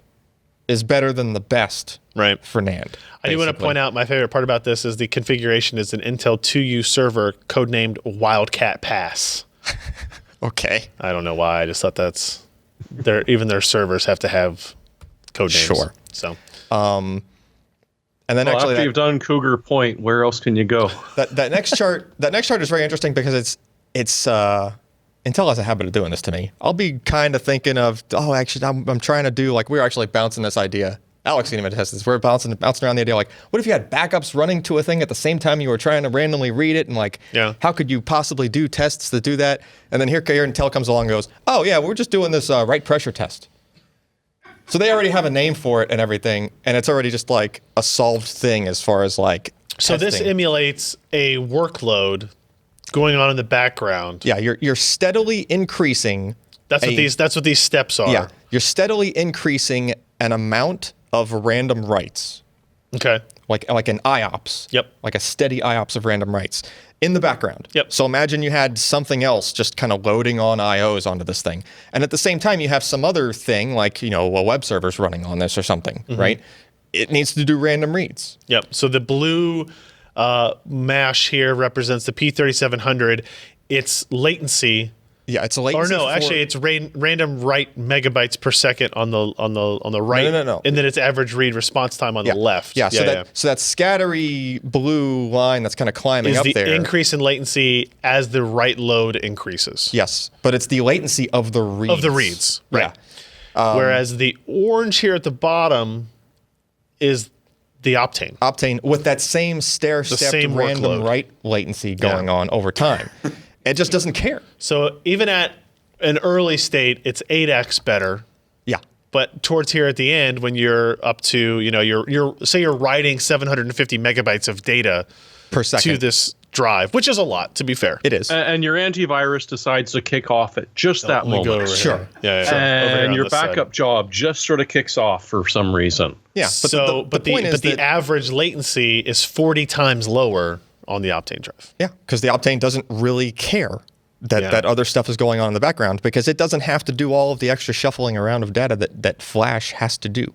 is better than the best for NAND. I do want to point out my favorite part about this is the configuration is an Intel 2U server codenamed Wildcat Pass. Okay. I don't know why. I just thought that's even their servers have to have code names. Sure. So And then actually after you've done Cougar Point, where else can you go? that next chart is very interesting because it's Intel has a habit of doing this to me. I'll be kind of thinking of, actually, I'm trying to do, like, we're actually bouncing this idea. Alex can even test this. We're bouncing around the idea, like, what if you had backups running to a thing at the same time you were trying to randomly read it? And, like, how could you possibly do tests that do that? And then here Intel comes along and goes, oh, yeah, we're just doing this write pressure test. So they already have a name for it and everything, and it's already just, like, a solved thing as far as, like, So testing. this emulates a workload going on in the background. Yeah, you're steadily increasing. That's what these steps are. Yeah, you're steadily increasing an amount of random writes. Okay. Like an IOPS. Yep. Like a steady IOPS of random writes in the background. Yep. So imagine you had something else just kind of loading on IOs onto this thing. And at the same time, you have some other thing like, a web server's running on this or something, right? It needs to do random reads. Yep. So the blue mash here represents the P3700. Its latency. Yeah, it's a latency. Or no, actually, it's random write megabytes per second on the right. No. And then its average read response time on the left. Yeah. So that scattery blue line that's kind of climbing is up the there. increase in latency as the write load increases. Yes, but it's the latency of the reads. Of the reads, right? Yeah. Whereas the orange here at the bottom is the Optane. Optane with that same stair-stepped same random workload. write latency going on over time. It just doesn't care. So even at an early state, it's 8x better. Yeah. But towards here at the end, when you're up to, you're writing 750 megabytes of data Per second. to this drive, which is a lot, to be fair. It is. And your antivirus decides to kick off at just that Let me go moment. over Sure. here. Yeah. Over here And on your this side. backup job just sort of kicks off for some reason. Yeah. But the point is the that average latency is 40 times lower on the Optane drive. yeah, because the Optane doesn't really care that other stuff is going on in the background because it doesn't have to do all of the extra shuffling around of data that Flash has to do.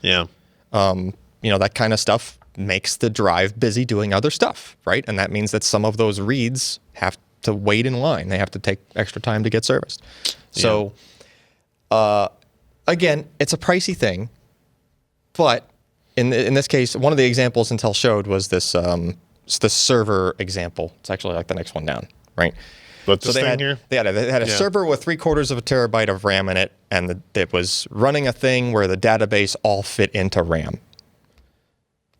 Yeah. That kind of stuff makes the drive busy doing other stuff, right? And that means that some of those reads have to wait in line. They have to take extra time to get serviced. So, again, it's a pricey thing, but in this case, one of the examples Intel showed was this the server example. It's actually like the next one down, right? But this thing here? They had a server with 3/4 of a terabyte of RAM in it, and it was running a thing where the database all fit into RAM.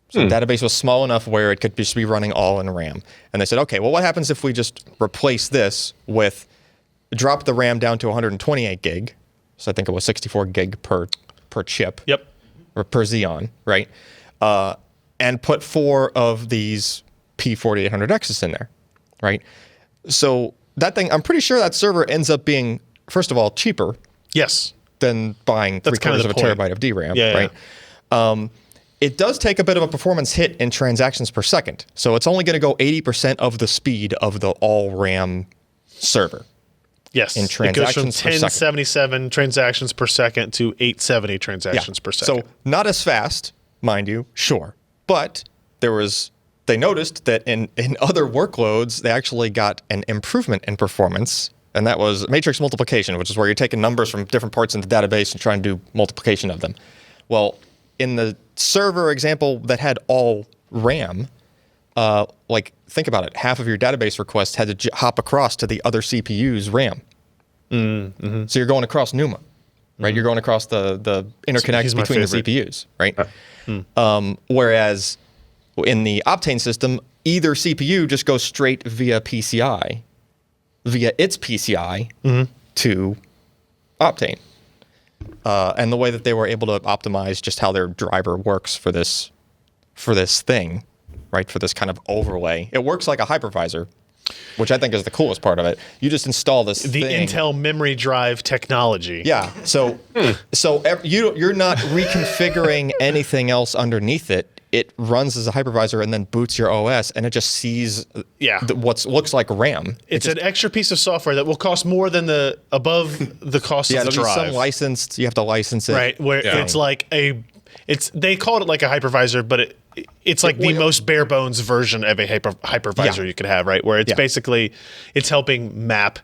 So the database was small enough where it could just be running all in RAM. And they said, okay, well, what happens if we just replace this with drop the RAM down to 128 gig? So I think it was 64 gig per chip. Yep. Or per Xeon, right? And put 4 of these P4800X is in there, right? So that thing, I'm pretty sure that server ends up being, first of all, cheaper. Yes. Than buying 3/4 of a terabyte of DRAM, right? It does take a bit of a performance hit in transactions per second. So it's only going to go 80% of the speed of the all-RAM server. Yes. In transactions it goes from 1077 transactions per second to 870 transactions per second. So not as fast, mind you, sure. But they noticed that in other workloads, they actually got an improvement in performance, and that was matrix multiplication, which is where you're taking numbers from different parts in the database and trying to do multiplication of them. Well, in the server example that had all RAM, think about it, half of your database requests had to hop across to the other CPU's RAM. Mm-hmm. So you're going across NUMA, right? Mm-hmm. You're going across the interconnect between the CPUs, right? Whereas in the Optane system, either CPU just goes straight via PCI, via its PCI to Optane. And the way that they were able to optimize just how their driver works for this thing, right? For this kind of overlay. It works like a hypervisor, which I think is the coolest part of it. You just install this the thing. Intel memory drive technology. Yeah. So you're not reconfiguring anything else underneath it. It runs as a hypervisor and then boots your OS, and it just sees what looks like RAM. It's an extra piece of software that will cost more than the cost of the drive. Some licensed. You have to license it, right? Where it's like they called it like a hypervisor, but it's like the most bare bones version of a hypervisor you could have, right? Where it's basically helping map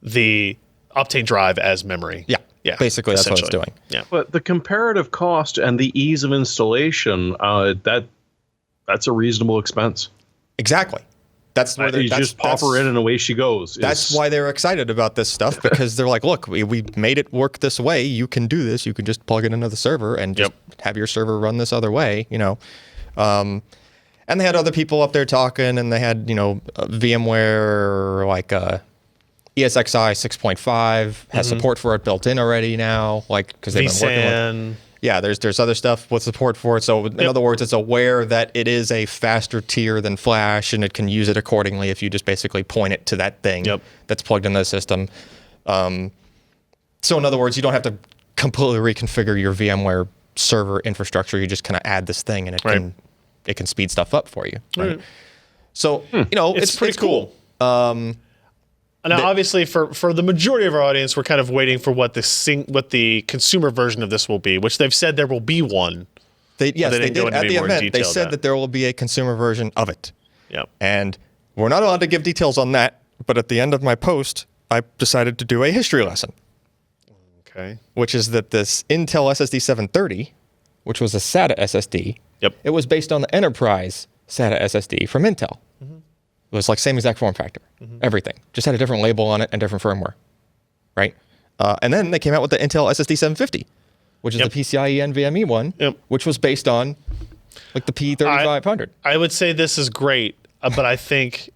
the Optane drive as memory. Yeah, basically that's what it's doing. Yeah, but the comparative cost and the ease of installation, that's a reasonable expense. Exactly. That's where you just pop her in and away she goes. That's why they're excited about this stuff, because they're like, look, we made it work this way. You can do this. You can just plug it into the server and just have your server run this other way, you know. And they had other people up there talking, and they had, VMware like ESXi 6.5 has support for it built in already now, because they've been working with. Yeah, there's other stuff with support for it. So in other words, it's aware that it is a faster tier than Flash, and it can use it accordingly if you just basically point it to that thing that's plugged into the system. So in other words, you don't have to completely reconfigure your VMware server infrastructure. You just kind of add this thing, and it can speed stuff up for you. Right? So it's pretty cool. Now, obviously, for the majority of our audience, we're kind of waiting for what the consumer version of this will be, which they've said there will be one. They did at the event. They said that there will be a consumer version of it. Yep. And we're not allowed to give details on that, but at the end of my post, I decided to do a history lesson. Okay. Which is that this Intel SSD 730, which was a SATA SSD, it was based on the Enterprise SATA SSD from Intel. It was like same exact form factor, everything. Just had a different label on it and different firmware, right? And then they came out with the Intel SSD 750, which is the PCIe NVMe one, which was based on like the P3500. I would say this is great, but I think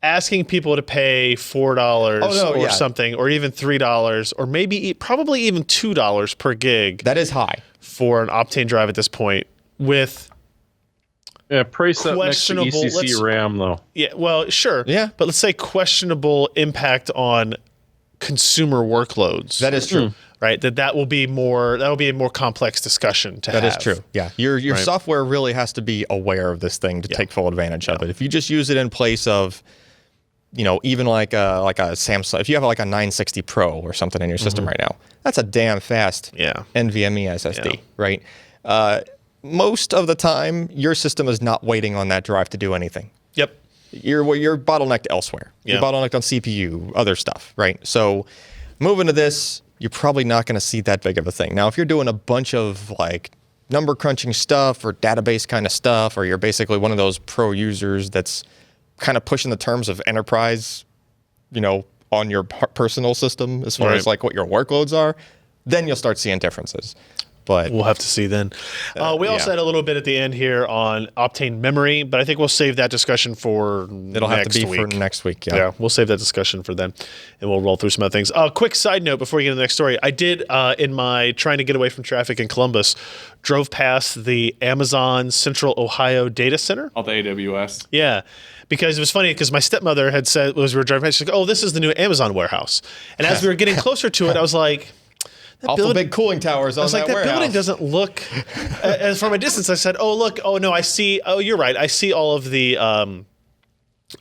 asking people to pay $4 or something, or even $3, or maybe probably even $2 per gig. That is high for an Optane drive at this point with... Yeah, price that next to ECC RAM, though. Yeah, well, sure. Yeah. But let's say questionable impact on consumer workloads. That is true. Right? That will be a more complex discussion to have. That is true. Yeah. Your software really has to be aware of this thing to take full advantage of it. If you just use it in place of, even like a Samsung, if you have like a 960 Pro or something in your system right now, that's a damn fast NVMe SSD, right? Most of the time, your system is not waiting on that drive to do anything. Yep. You're bottlenecked elsewhere. You're bottlenecked on CPU, other stuff, right? So moving to this, you're probably not going to see that big of a thing. Now, if you're doing a bunch of like number crunching stuff or database kind of stuff, or you're basically one of those pro users that's kind of pushing the terms of enterprise, on your personal system as far as like what your workloads are, then you'll start seeing differences. But we'll have to see then. We also had a little bit at the end here on Optane memory, but I think we'll save that discussion for it'll have next to be week. for next week. Yeah, we'll save that discussion for then, and we'll roll through some other things. Quick side note before we get to the next story. I did, in my trying to get away from traffic in Columbus, drove past the Amazon Central Ohio data center. All the AWS. Yeah, because it was funny because my stepmother had said, as we were driving past, she's like, oh, this is the new Amazon warehouse. And as we were getting closer to it, I was like, awful big cooling towers on that warehouse. That building doesn't look. As from a distance, I said, "Oh look! Oh no! I see. Oh, you're right. I see all of the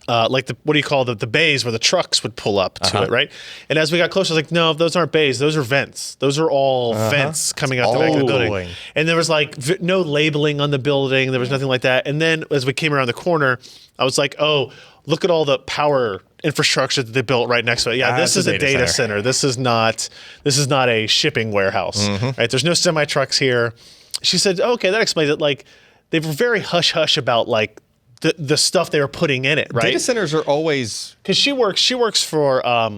like the what do you call the bays where the trucks would pull up to it, right?" And as we got closer, I was like, "No, those aren't bays. Those are vents. Those are all vents coming out the back of the building." Cooling. And there was like no labeling on the building. There was nothing like that. And then as we came around the corner, I was like, "Oh, look at all the power infrastructure that they built right next to it. Yeah, this is a data center. This is not a shipping warehouse, right? There's no semi trucks here." She said, oh, "Okay, that explains it." Like they were very hush hush about like the stuff they were putting in it, right? Data centers are always because she works for a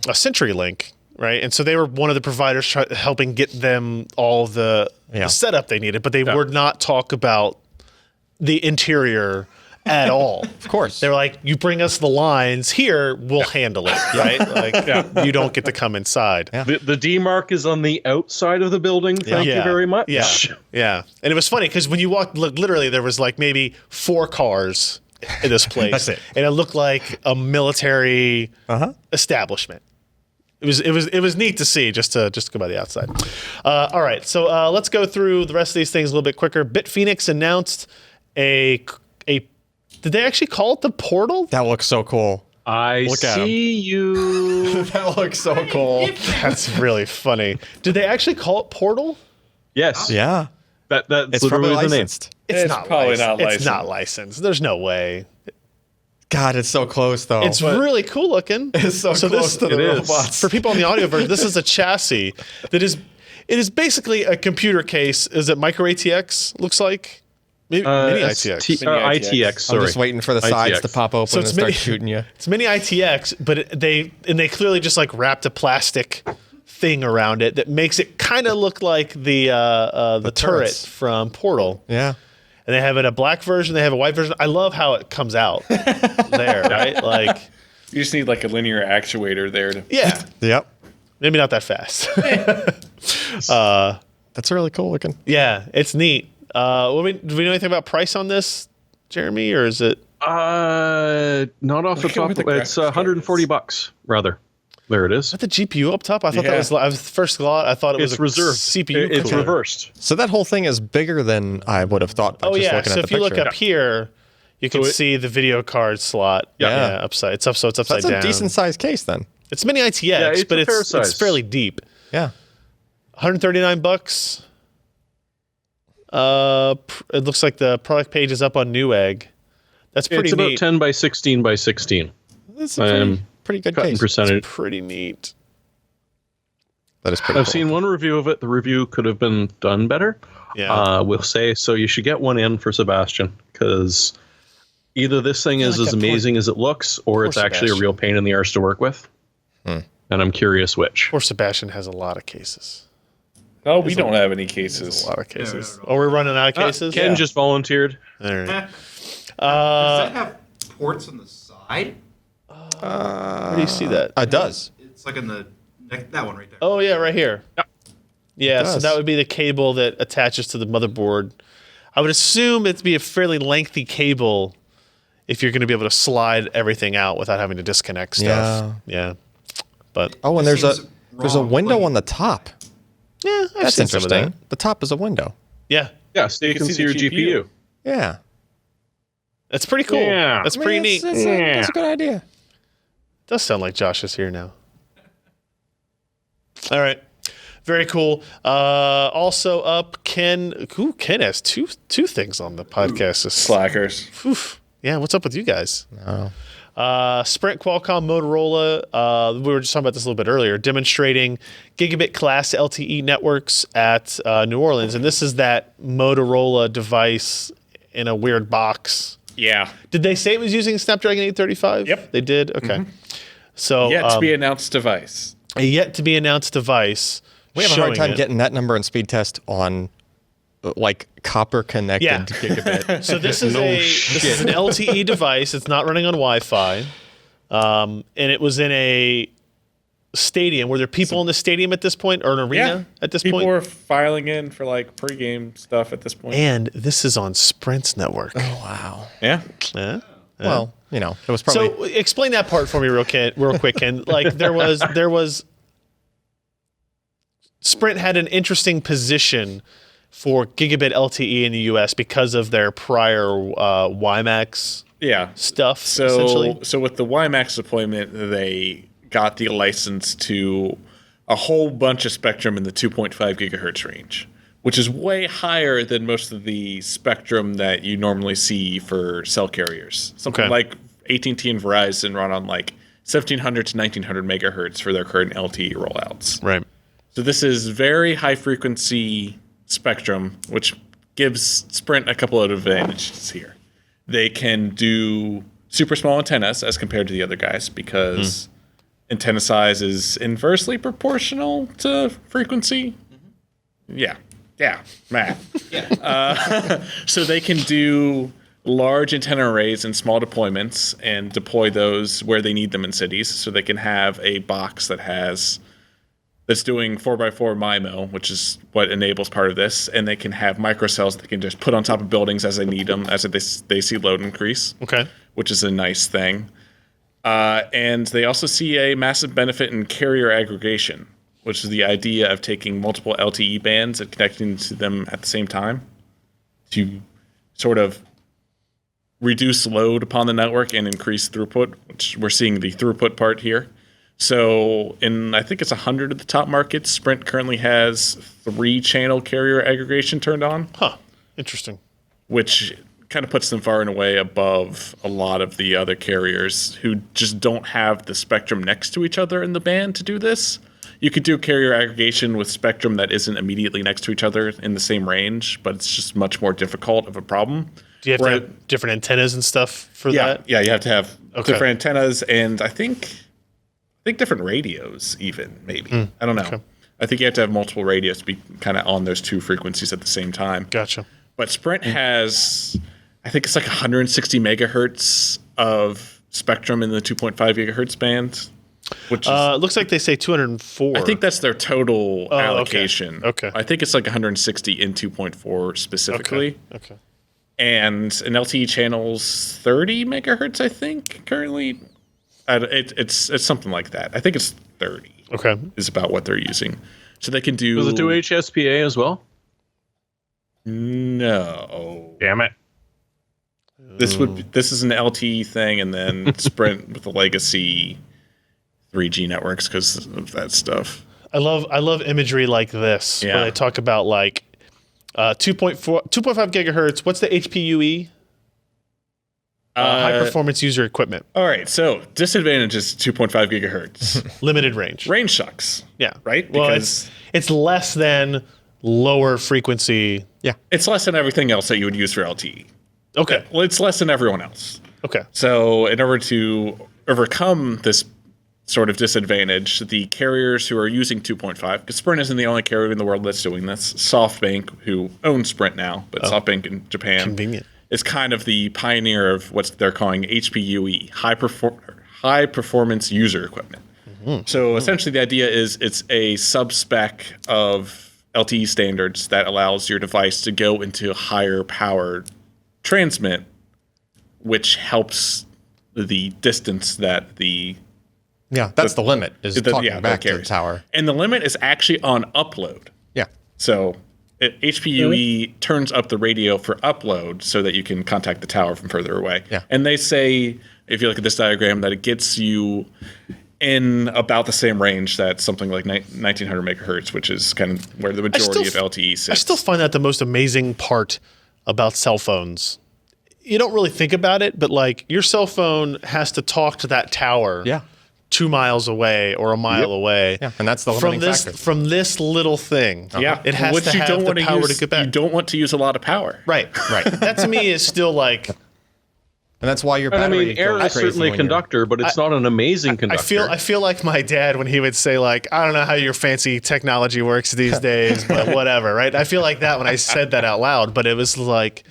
CenturyLink, right? And so they were one of the providers helping get them all the setup they needed, but they would not talk about the interior at all. Of course. They were like, you bring us the lines here, we'll handle it, right? Like, you don't get to come inside. Yeah. The D mark is on the outside of the building. Thank you very much. Yeah. Yeah. And it was funny because when you walked, literally, there was like maybe 4 cars in this place. That's it. And it looked like a military establishment. It was neat to see just to go by the outside. All right. So let's go through the rest of these things a little bit quicker. BitFenix announced a did they actually call it the Portal? That looks so cool. I see you. That looks so cool. That's really funny. Did they actually call it Portal? Yes. Yeah. That's It's literally probably the name. licensed. It's probably not licensed. It's not licensed. There's no way. God, it's so close though. It's really cool looking. It's so close to the robots. For people on the audio version, this is a chassis that is. It is basically a computer case. Is it micro ATX? Looks like. Maybe Mini-ITX. ITX, sorry. I'm just waiting for the sides ITX. to pop open and start shooting you. It's Mini-ITX, but they clearly just like wrapped a plastic thing around it that makes it kind of look like the turret turrets from Portal. Yeah. And they have a black version. They have a white version. I love how it comes out there, right? Like You just need like a linear actuator there to. yeah, Yep. maybe not that fast. That's really cool looking. Yeah, it's neat. Do we know anything about price on this, Jeremy, or is it? Not off the top. It's $140 rather. There it is. Is that the GPU up top? I thought that was. I was first thought. I thought it was It's a reserved. CPU. It's cooler. reversed. So that whole thing is bigger than I would have thought by Oh just yeah. looking So at if the you look picture. up here, you can see the video card slot. Yeah. upside. It's up. So it's upside That's down. a decent sized case then. It's Mini ITX, it's but a fair it's size. fairly deep. Yeah. $139. It looks like the product page is up on Newegg. That's pretty It's about neat. 10 by 16 by 16. That's a pretty good Cutting case. percentage. Pretty neat. That is pretty I've cool. seen one review of it. The review could have been done better. Yeah. We'll say so. You should get one in for Sebastian because either this thing is like as that poor- amazing as it looks, or it's actually a Sebastian. real pain in the arse to work with. And I'm curious which. Poor Sebastian has a lot of cases. No, we don't have any cases. A lot of cases. Oh, we're running out of cases? Ken just volunteered. All right. Does that have ports on the side? Where do you see that? It does. It's like in the neck, that one right there. Oh, yeah, right here. Yeah, so does. that would be the cable that attaches to the motherboard. I would assume it'd be a fairly lengthy cable if you're going to be able to slide everything out without having to disconnect stuff. Yeah. But Oh, and It there's a seems wrong, window like- on the top. yeah, I've That's seen some of interesting. that. The top is a window. Yeah, Yeah, so you can see your GPU. Yeah. that's pretty cool. Yeah. That's pretty neat. That's a good idea. Does sound like Josh is here now. All right. Very cool. Also up, Ken. Ooh, Ken has two things on the podcast. Slackers. Oof. Yeah, what's up with you guys? Oh. Sprint, Qualcomm, Motorola. We were just talking about this a little bit earlier, demonstrating Gigabit class LTE networks at New Orleans, and this is that Motorola device in a weird box. Yeah. Did they say it was using Snapdragon 835? Yep. They did. Okay. So Yet to be announced device. a yet to be announced device We have a hard showing time it. getting that number in speed test on like copper connected Yeah. gigabit. So this is this is an LTE device. It's not running on Wi-Fi, and it was in a stadium. Were there people in the stadium at this point, or an arena at this People point? were filing in for like pregame stuff at this point. And this is on Sprint's network. Oh, wow. Yeah. Yeah. Well, you know, it was probably. So explain that part for me real quick, Ken. Like there was Sprint had an interesting position for gigabit LTE in the US because of their prior WiMAX stuff, essentially. So with the WiMAX deployment, they got the license to a whole bunch of spectrum in the 2.5 gigahertz range, which is way higher than most of the spectrum that you normally see for cell carriers. Something like AT&T and Verizon run on like 1700 to 1900 megahertz for their current LTE rollouts. Right. So this is very high frequency spectrum, which gives Sprint a couple of advantages here. They can do super small antennas as compared to the other guys because antenna size is inversely proportional to frequency. Yeah, math. So they can do large antenna arrays and small deployments and deploy those where they need them in cities. So they can have a box that's doing 4x4 MIMO, which is what enables part of this, and they can have microcells they can just put on top of buildings as they need them, as they see load increase, which is a nice thing. And they also see a massive benefit in carrier aggregation, which is the idea of taking multiple LTE bands and connecting to them at the same time to sort of reduce load upon the network and increase throughput, which we're seeing the throughput part here. So I think it's 100 of the top markets, Sprint currently has 3-channel carrier aggregation turned on. Huh. Interesting. Which kind of puts them far and away above a lot of the other carriers who just don't have the spectrum next to each other in the band to do this. You could do carrier aggregation with spectrum that isn't immediately next to each other in the same range, but it's just much more difficult of a problem. Do you have to have different antennas and stuff for that? Yeah, you have to have different antennas, and I think different radios even, maybe. I don't know. Okay. I think you have to have multiple radios to be kind of on those two frequencies at the same time. Gotcha. But Sprint has, I think it's like 160 megahertz of spectrum in the 2.5 gigahertz band. Which looks like they say 204. I think that's their total allocation. Okay. I think it's like 160 in 2.4 specifically. Okay. And an LTE channel's 30 megahertz, I think, currently. It's something like that. I think it's 30. Okay. Is about what they're using. So they can do... Does it do HSPA as well? No. Damn it. This is an LTE thing, and then Sprint with the legacy 3G networks because of that stuff. I love imagery like this where they talk about like 2.5 gigahertz. What's the HPUE? High performance user equipment. All right, so disadvantage is 2.5 gigahertz. Limited range. Range sucks. Yeah. Right? Well, Because it's less than lower frequency. Yeah. It's less than everything else that you would use for LTE. Okay. Well, it's less than everyone else. Okay. So in order to overcome this sort of disadvantage, the carriers who are using 2.5, because Sprint isn't the only carrier in the world that's doing this. SoftBank, who owns Sprint now, but SoftBank in Japan. Convenient. Is kind of the pioneer of what they're calling HPUE, high performance user equipment. So essentially the idea is it's a sub-spec of LTE standards that allows your device to go into higher power transmit, which helps the distance that the... Yeah, that's the limit, is talking back to the tower. And the limit is actually on upload. Yeah. So... HPUE turns up the radio for upload so that you can contact the tower from further away. Yeah. And they say, if you look at this diagram, that it gets you in about the same range that something like 1900 megahertz, which is kind of where the majority of LTE sits. I still find that the most amazing part about cell phones. You don't really think about it, but like your cell phone has to talk to that tower. Yeah. 2 miles away or a mile away. Yeah, and that's the limiting factor. From this little thing. Yeah. It has to have the power to get back. You don't want to use a lot of power. Right. That to me is still like And that's why your And I battery mean, air goes is crazy certainly a when you're- conductor, but it's not an amazing conductor. I feel like my dad when he would say like, I don't know how your fancy technology works these days, but whatever, right? I feel like that when I said that out loud, but it was like,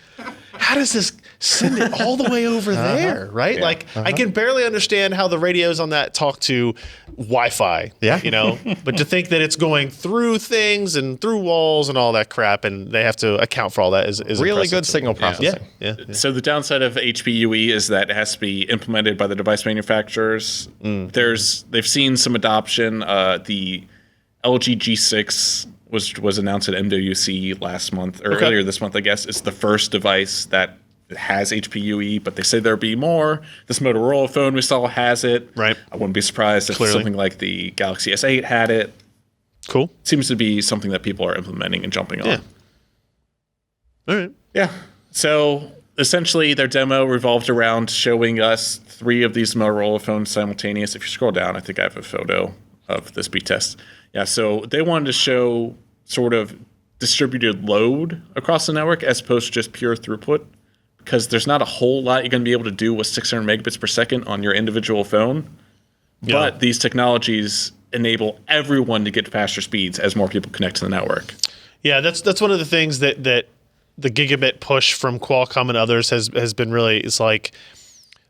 how does this send it all the way over there, right? Yeah. Like I can barely understand how the radios on that talk to Wi-Fi, you know, but to think that it's going through things and through walls and all that crap, and they have to account for all that is really impressive good to me. signal processing. Yeah. So the downside of HPUE is that it has to be implemented by the device manufacturers. They've seen some adoption. The LG G6 was announced at MWC last month or earlier this month, I guess. It's the first device that has HPUE, but they say there'll be more. This Motorola phone we saw has it. Right. I wouldn't be surprised if something like the Galaxy S8 had it. Cool. Seems to be something that people are implementing and jumping on. Yeah. All right. Yeah. So essentially, their demo revolved around showing us 3 of these Motorola phones simultaneous. If you scroll down, I think I have a photo of the speed test. Yeah. So they wanted to show sort of distributed load across the network as opposed to just pure throughput, because there's not a whole lot you're going to be able to do with 600 megabits per second on your individual phone. Yeah. But these technologies enable everyone to get faster speeds as more people connect to the network. Yeah, that's one of the things that the gigabit push from Qualcomm and others has been really, is like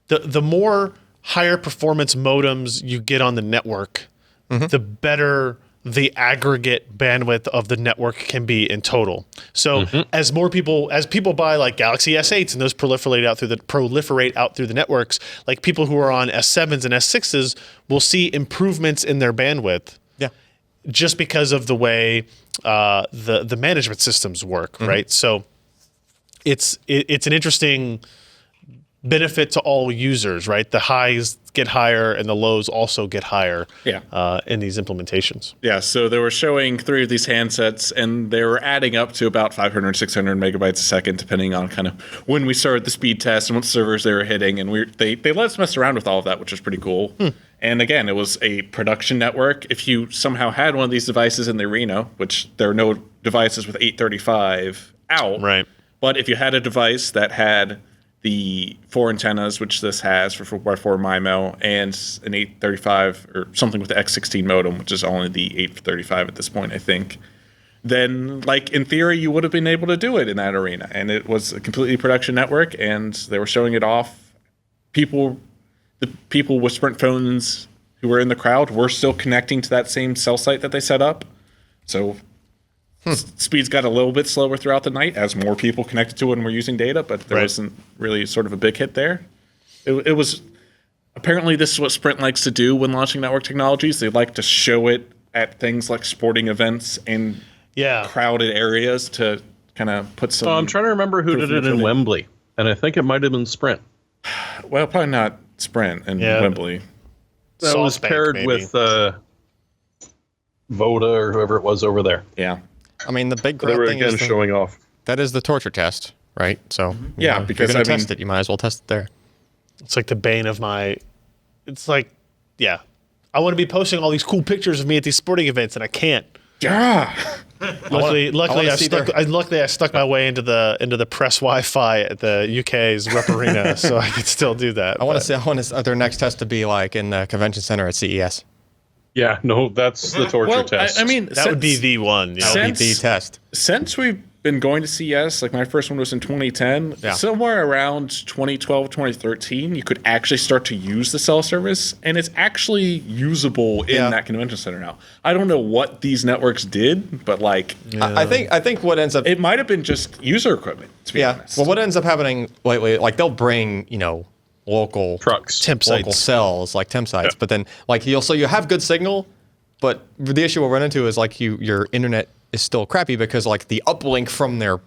the more higher performance modems you get on the network, the better the aggregate bandwidth of the network can be in total. So as people buy like Galaxy S8s and those proliferate out through the networks, like people who are on S7s and S6s will see improvements in their bandwidth. Yeah. Just because of the way the management systems work, right? So it's an interesting benefit to all users, right? The highs get higher and the lows also get higher in these implementations. Yeah, so they were showing 3 of these handsets, and they were adding up to about 500, 600 megabytes a second, depending on kind of when we started the speed test and what servers they were hitting. And they let us mess around with all of that, which was pretty cool. And again, it was a production network. If you somehow had one of these devices in the arena, which there are no devices with 835 out, Right. but if you had a device that had the 4 antennas, which this has for 4x4 MIMO, and an 835 or something with the X16 modem, which is only the 835 at this point, I think, then, like, in theory, you would have been able to do it in that arena. And it was a completely production network, and they were showing it off. The people with Sprint phones who were in the crowd were still connecting to that same cell site that they set up. So speeds got a little bit slower throughout the night as more people connected to it and were using data, but there wasn't really sort of a big hit there. It was apparently this is what Sprint likes to do when launching network technologies. They like to show it at things like sporting events and crowded areas to kind of put some. I'm trying to remember who did it in Wembley, and I think it might have been Sprint. Well, probably not Sprint and Wembley. That was paired with Voda or whoever it was over there. Yeah. I mean, the big They were thing again is showing off. that is the torture test, right? So Yeah, if you're because, going to I mean- test it, you might as well test it there. It's like the bane of my. It's like, I want to be posting all these cool pictures of me at these sporting events, and I can't. Yeah. Luckily, wanna I see stuck my way into the press Wi-Fi at the UK's Rep Arena, so I could still do that. I want to their next test to be like in the convention center at CES. Yeah, no, that's the torture test. I mean, that would be the one. That would be the test. Since we've been going to CES, like my first one was in 2010, somewhere around 2012, 2013, you could actually start to use the cell service, and it's actually usable in that convention center now. I don't know what these networks did, but like, I think what ends up it might have been just user equipment, to be honest. Well, what ends up happening lately, like they'll bring local trucks, temp local sites, cells like temp sites, but then like you have good signal, but the issue we'll run into is like your internet is still crappy because like the uplink from their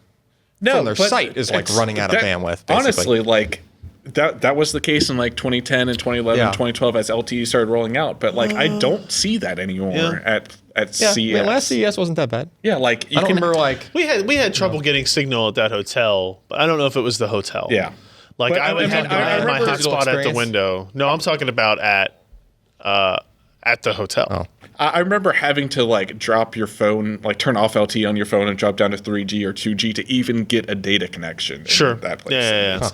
site is like running out of bandwidth. Basically. Honestly, like that was the case in like 2010 and 2011, 2012 as LTE started rolling out, but like I don't see that anymore at CES. I mean, last CES wasn't that bad. Yeah, like I don't remember like we had trouble getting signal at that hotel, but I don't know if it was the hotel. Yeah. Like But I would have my digital hotspot at the experience. window. No, I'm talking about at the hotel. Oh. I remember having to like drop your phone, like turn off LTE on your phone and drop down to 3G or 2G to even get a data connection. Sure. In that place. Yeah. Huh.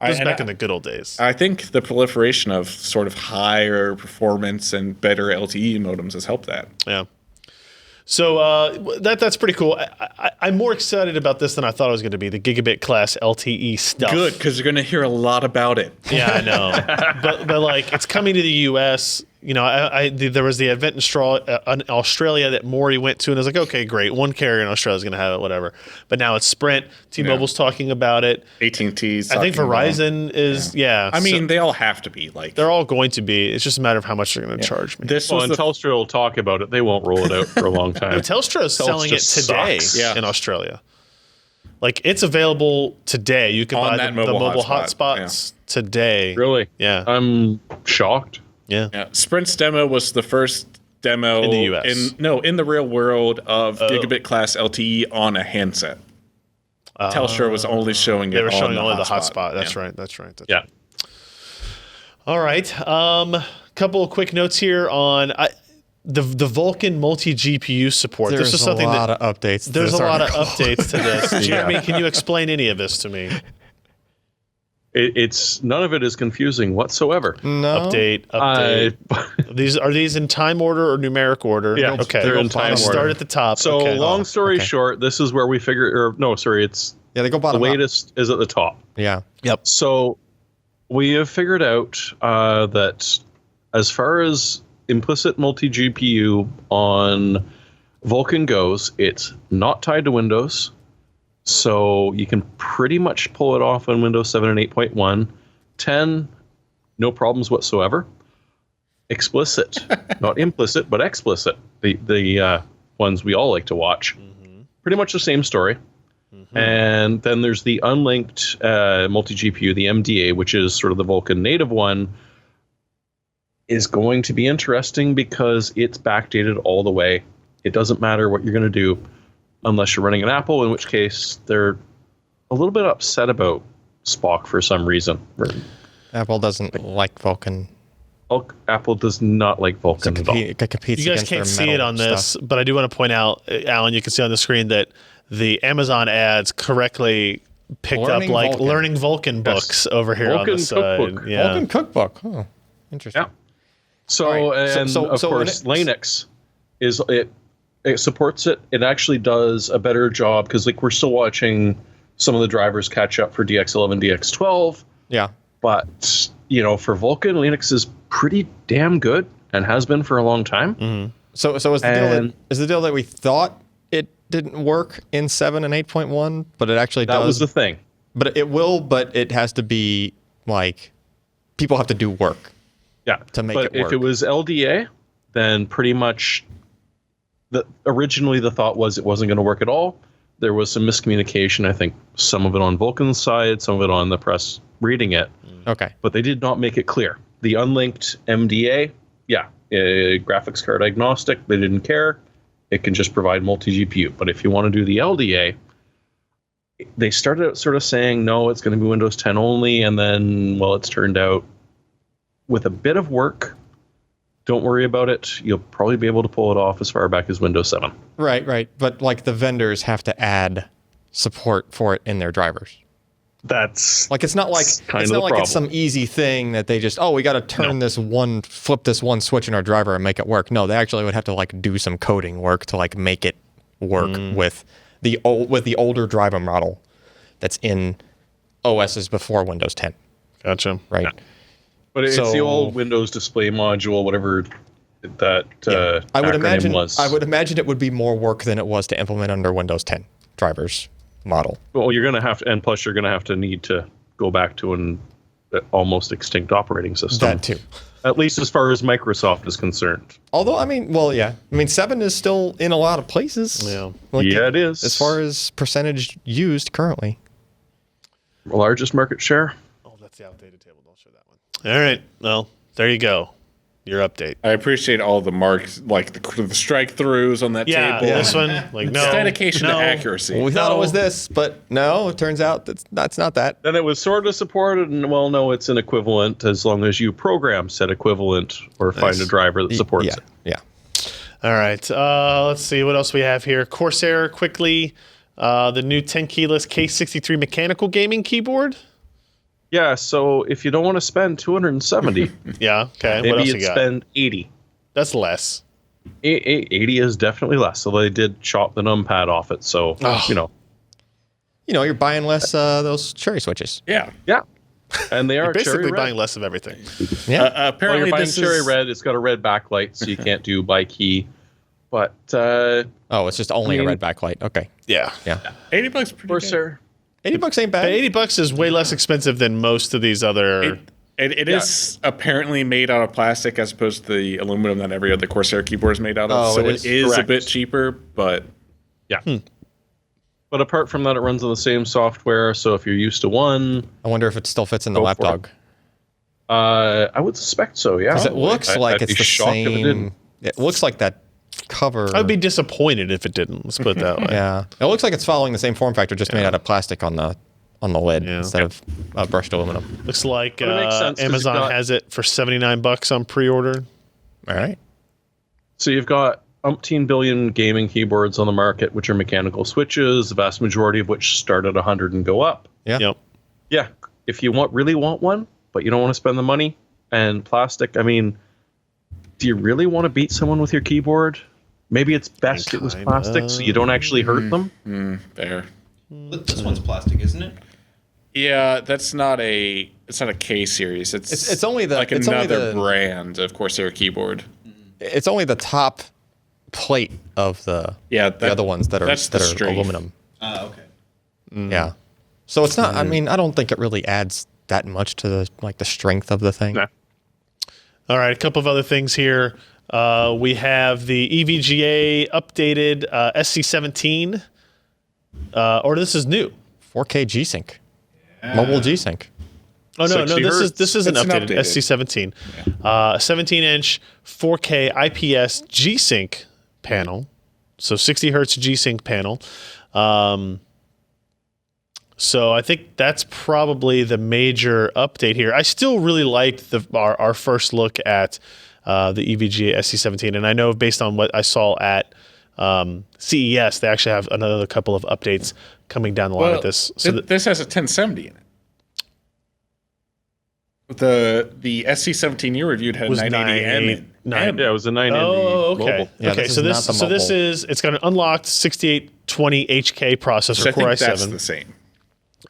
This is back in the good old days. I think the proliferation of sort of higher performance and better LTE modems has helped that. Yeah. So that's pretty cool. I'm more excited about this than I thought I was going to be, the gigabit class LTE stuff. Good, because you're going to hear a lot about it. Yeah, I know. but like, it's coming to the U.S. You know, there was the event in Australia that Maury went to, and I was like, okay, great. One carrier in Australia is going to have it, whatever. But now it's Sprint. T-Mobile's talking about it. AT&T's I think Verizon is, I mean, they all have to be. Like, they're all going to be. It's just a matter of how much they're going to charge me. Telstra will talk about it. They won't roll it out for a long time. Telstra is selling it today in Australia. Like, it's available today. You can buy the mobile hotspots today. Really? Yeah. I'm shocked. Yeah. Sprint's demo was the first demo in the US. In the real world of gigabit class LTE on a handset. Telstra was only showing it. They were showing the only the hotspot. hotspot. That's right. That's right. Yeah. All right. Couple of quick notes here on the Vulkan multi GPU support. There's a lot of updates. There's a lot of updates to this. Jeremy, can you explain any of this to me? It's none of it is confusing whatsoever. No. Update. Are these in time order or numeric order? Yeah, okay. they're in time order. Start at the top. So long story short, this is where we figure. It's they go bottom the up. latest is at the top. Yeah. Yep. So we have figured out that as far as implicit multi GPU on Vulkan goes, it's not tied to Windows. So you can pretty much pull it off on Windows 7 and 8.1. 10, no problems whatsoever. Explicit, not implicit, but explicit. The ones we all like to watch. Pretty much the same story. And then there's the unlinked multi-GPU, the MDA, which is sort of the Vulkan native one, is going to be interesting because it's backdated all the way. It doesn't matter what you're going to do unless you're running an Apple, in which case they're a little bit upset about Spock for some reason. Apple doesn't like Vulkan. Apple does not like Vulkan at all. It competes You guys against can't their see it metal on this, stuff. but I do want to point out, Alan, you can see on the screen that the Amazon ads correctly picked Learning up like Vulkan. Learning Vulkan books over here on the Vulkan side. cookbook. Yeah. Vulkan cookbook. Huh. Interesting. Yeah. So, All right. and So of course, Linux it supports it. It actually does a better job because like we're still watching some of the drivers catch up for DX11, DX12. Yeah. But for Vulkan, Linux is pretty damn good and has been for a long time. So is the deal that we thought it didn't work in 7 and 8.1, but it actually does? That was the thing. But it will, but it has to be like people have to do work. Yeah. To make it work. If it was LDA, then pretty much originally the thought was it wasn't going to work at all. There was some miscommunication, I think, some of it on Vulkan's side, some of it on the press reading it. Okay. But they did not make it clear. The unlinked MDA, graphics card agnostic, they didn't care. It can just provide multi-GPU. But if you want to do the LDA, they started out sort of saying, no, it's going to be Windows 10 only. And then, it's turned out with a bit of work, don't worry about it. You'll probably be able to pull it off as far back as Windows 7. Right. But like the vendors have to add support for it in their drivers. That's like it's not like it's some easy thing that they just we got to flip this one switch in our driver and make it work. No, they actually would have to like do some coding work to like make it work with the older driver model that's in OSs before Windows 10. Gotcha. Right. Yeah. But it's the old Windows display module, whatever that acronym was. I would imagine it would be more work than it was to implement under Windows 10 drivers model. Well, you're going to have to, and plus you're going to need to go back to an almost extinct operating system. That too. At least as far as Microsoft is concerned. Although, 7 is still in a lot of places. Yeah. It is. As far as percentage used currently. Largest market share. Oh, that's the outdated table. Don't show that one. All right. Well, there you go. Your update. I appreciate all the marks, like the strike throughs on that table. Yeah, this one, like it's dedication to accuracy. Well, we thought it was this, but no, it turns out that's not that. Then it was sort of supported, and no, it's an equivalent as long as you program said equivalent or find a driver that supports it. Yeah. All right. Let's see what else we have here. Corsair quickly. The new Tenkeyless K63 mechanical gaming keyboard. Yeah, so if you don't want to spend 270, Yeah. Okay. maybe What else you'd you got? spend 80. That's less. 80 is definitely less. So they did chop the numpad off it. So, Oh. You're buying less those cherry switches. Yeah. Yeah. And they are You're basically cherry red. buying less of everything. Yeah. Well, Apparently, you're buying this cherry is red. It's got a red backlight, so you can't do by key. But Oh, it's just only I mean- a red backlight. Okay. Yeah. Yeah. $80 pretty good. Corsair, $80 ain't bad. But $80 is way less expensive than most of these other. It is apparently made out of plastic as opposed to the aluminum that every other Corsair keyboard is made out of. Oh, So it it is? is a Correct. bit cheaper, but yeah. But apart from that, it runs on the same software. So if you're used to one, I wonder if it still fits in the Go for lapdog. I would suspect so. Yeah. 'Cause it looks like I'd it's be the shocked if it same. didn't. It looks like that cover. I'd be disappointed if it didn't. Let's put it that way. Yeah. It looks like it's following the same form factor, just made out of plastic on the lid Yeah. instead of brushed aluminum. Looks like But it makes sense 'cause Amazon you've got- has it for $79 on pre-order. All right. So you've got umpteen billion gaming keyboards on the market, which are mechanical switches, the vast majority of which start at 100 and go up. Yeah. Yep. Yeah. If you really want one, but you don't want to spend the money and plastic, I mean, do you really want to beat someone with your keyboard? Maybe it's best it was Kinda. plastic so you don't actually hurt them. there. But this one's plastic, isn't it? Yeah, it's not a K series. It's only the- like it's only another the- brand of Corsair keyboard. It's only the top plate of the The other ones that are that's the strafe. aluminum. Okay. Yeah. So it's not. I mean, I don't think it really adds that much to the strength of the thing. Nah. All right, a couple of other things here. We have the EVGA updated SC17, or this is new. 4K G-Sync, mobile G-Sync. Oh no, 60 hertz. this is an It's an updated updated. SC17, 17-inch 4K IPS G-Sync panel, so 60 hertz G-Sync panel. So I think that's probably the major update here. I still really liked our first look at the EVGA SC17, and I know based on what I saw at CES, they actually have another couple of updates coming down the line with this. So this has a 1070 in it. The SC17 you reviewed had a Was 980M. Yeah, it was a 990 Oh, okay. mobile. Yeah, okay, this so is this not the mobile. it's got an unlocked 6820 HK processor, So I Core think that's i7. the same.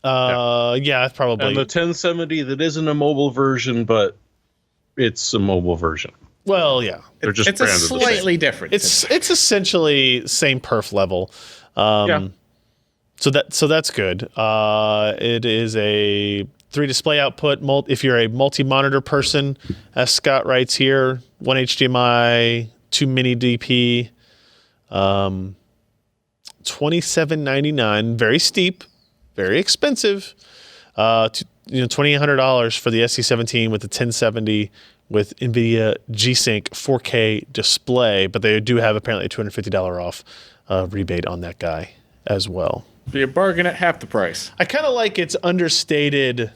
Yeah, probably. And the 1070 that isn't a mobile version, but it's a mobile version. Well, yeah. They're just It's a branded the same. slightly different. It's essentially same perf level. Yeah. So that's good. It is a 3 display output. If you're a multi-monitor person, as Scott writes here, 1 HDMI, 2 mini DP, $27.99. Very steep, very expensive. $2,800 for the SC17 with the 1070 with NVIDIA G-Sync 4K display, but they do have apparently a $250 off rebate on that guy as well. Be a bargain at half the price. I kind of like its understated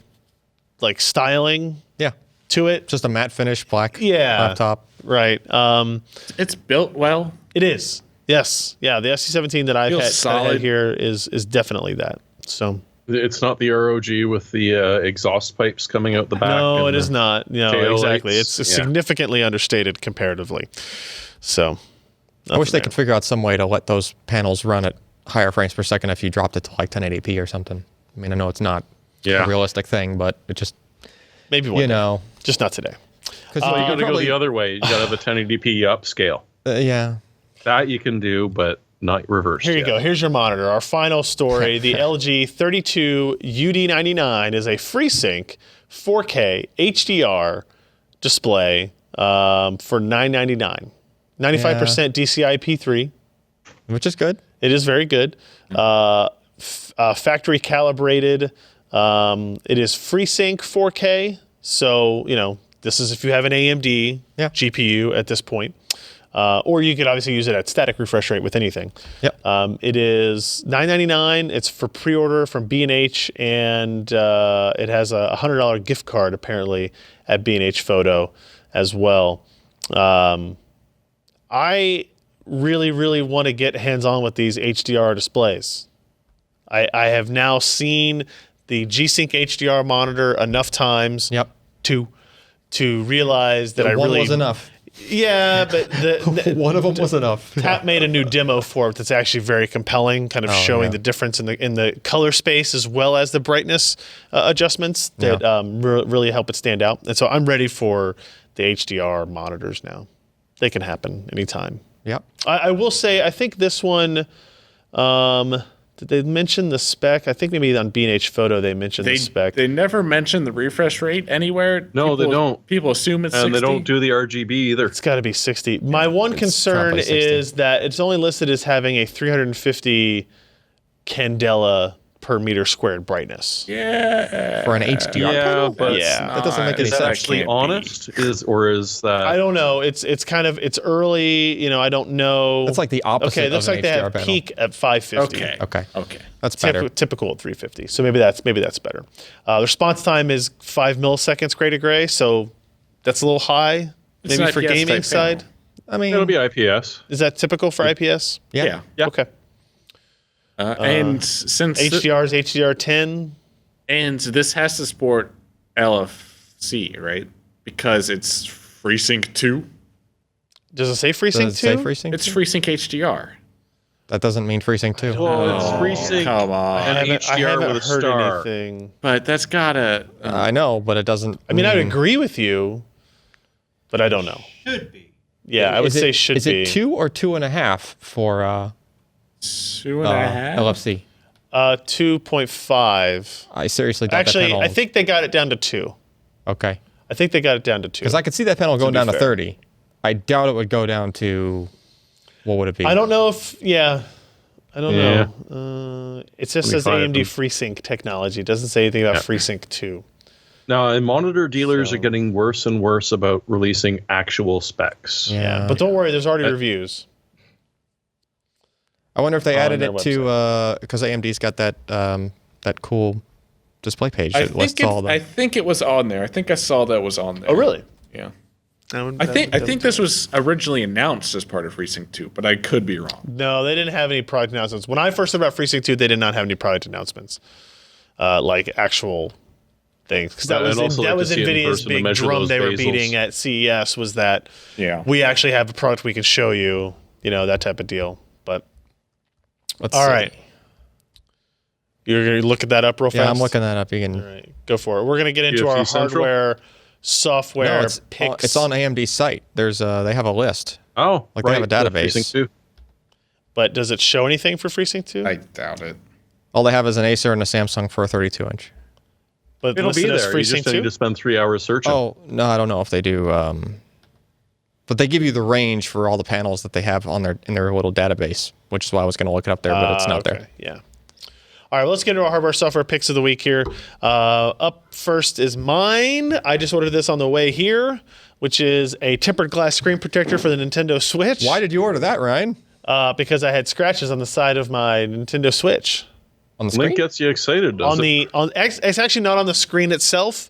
like styling Yeah. to it. Just a matte finish black Yeah. laptop. Right. It's built well. It is. Yes. Yeah. The SC17 that I've Feels had solid. here is definitely that. So It's not the ROG with the exhaust pipes coming out the back. no, and it is the- not. No, tail exactly. lights. It's Yeah. significantly understated comparatively. So I wish they nothing could figure out some way to let those panels run at higher frames per second if you dropped it to like 1080p or something. I mean, I know it's not Yeah. a realistic thing, but it just, there. Maybe one day. know, Just not today. because Well, you got to go the other way. You got to have a 1080p upscale. yeah. That you can do, but not reversed. Here you yet. go. Here's your monitor. Our final story. The LG 32 UD99 is a FreeSync 4K HDR display for $999. 95% DCI P3. Which is good. It is very good. Factory calibrated. It is FreeSync 4K. So, this is if you have an AMD Yeah. GPU at this point. Or you could obviously use it at static refresh rate with anything. Yep. It is $999. It's for pre-order from B&H, and it has a $100 gift card apparently at B&H Photo as well. I really, really want to get hands-on with these HDR displays. I have now seen the G-Sync HDR monitor enough times Yep. to realize that I One really was enough. Yeah, but One of them was enough. Tap made a new demo for it that's actually very compelling, kind of showing yeah. the difference in the color space as well as the brightness adjustments that really help it stand out. And so I'm ready for the HDR monitors now. They can happen anytime. Yep. I will say, I think this one, did they mention the spec? I think maybe on B&H Photo they mentioned the spec. They never mention the refresh rate anywhere. No, they don't. People assume it's 60. And they don't do the RGB either. It's got to be 60. My one concern probably 60. is that it's only listed as having a 350 candela per meter squared brightness. Yeah. For an HDR Yeah, panel? but Yeah. That doesn't make any Is that sense. actually can't be. honest? Is that? I don't know. It's it's early. I don't know. That's like the opposite Okay, it looks of an like they HDR have panel. peak at 550. Okay. That's better. Typical at 350. So maybe that's better. The response time is 5 milliseconds gray to gray. So that's a little high. It's Maybe an for IPS gaming type side. panel. I mean, It'll be IPS. Is that typical for IPS? yeah. Yeah. Okay. And since HDR is HDR10. and this has to support LFC, right? Because it's FreeSync 2. Does it say Does FreeSync it say 2? FreeSync? It's FreeSync HDR. That doesn't mean FreeSync 2. Well, it's FreeSync Come on. and I HDR haven't with a heard star. anything. But that's gotta. I know, but it doesn't. I mean, I'd agree with you, but I don't know. Should be. Yeah, I would say should is be. it 2 or 2.5 for 2.5. LFC? 2.5. I seriously doubt Actually, that panel. I think they got it down to 2. Okay. I think they got it down to 2. Because I could see that panel going be down to fair. 30. I doubt it would go down to, what would it be? I don't know if, I don't Yeah. know. It just says 25 AMD FreeSync technology. It doesn't say anything about FreeSync 2. Now, and monitor dealers are getting worse and worse about releasing actual specs. Yeah. But don't worry, there's already reviews. I wonder if they on added their it to, because AMD's got that that cool display page I that lists think, all the. I think it was on there. I think I saw that was on there. Oh, really? Yeah. I think this was originally announced as part of FreeSync 2, but I could be wrong. No, they didn't have any product announcements. When I first heard about FreeSync 2, they did not have any product announcements, like actual things. Because that But was I'd also like to see it in NVIDIA's person to big measure drum those they were bezels. beating at CES was that Yeah. we actually have a product we can show you, that type of deal. But Let's all see. right. You're going to look at that up real fast? Yeah, I'm looking that up. You can. All right, go for it. We're going to get into UFC our Central? hardware, software No, it's picks. on AMD's site. There's they have a list. Oh, Like they have a the database. FreeSync 2. But does it show anything for FreeSync 2? I doubt it. All they have is an Acer and a Samsung for a 32-inch. But It'll be listed as there. You just FreeSync need 2? to spend 3 hours searching. Oh no, I don't know if they do. But they give you the range for all the panels that they have on in their little database, which is why I was going to look it up there, but it's not okay. there. Yeah. All right, let's get into our hardware software picks of the week here. Up first is mine. I just ordered this on the way here, which is a tempered glass screen protector for the Nintendo Switch. Why did you order that, Ryan? Because I had scratches on the side of my Nintendo Switch. On the screen? Link gets you excited, doesn't it? It's actually not on the screen itself,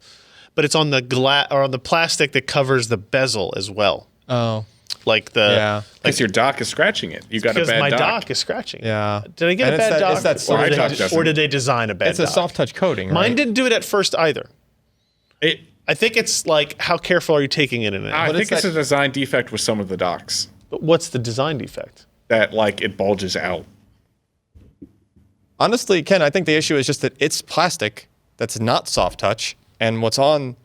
but it's on the on the plastic that covers the bezel as well. Oh, Like the yeah. Because your dock is scratching it. You got a because bad my dock. dock is scratching. Yeah. Did I get And a it's bad that- dock? it's that soft touch. Or did they design a bad It's dock? a soft touch coating, right? Mine didn't do it at first either. It, I think it's like, how careful are you taking it in it? I But think it's it's a design defect with some of the docks But what's the design defect? that like it bulges out. Honestly, Ken, I think the issue is just that it's plastic that's not soft touch, and what's on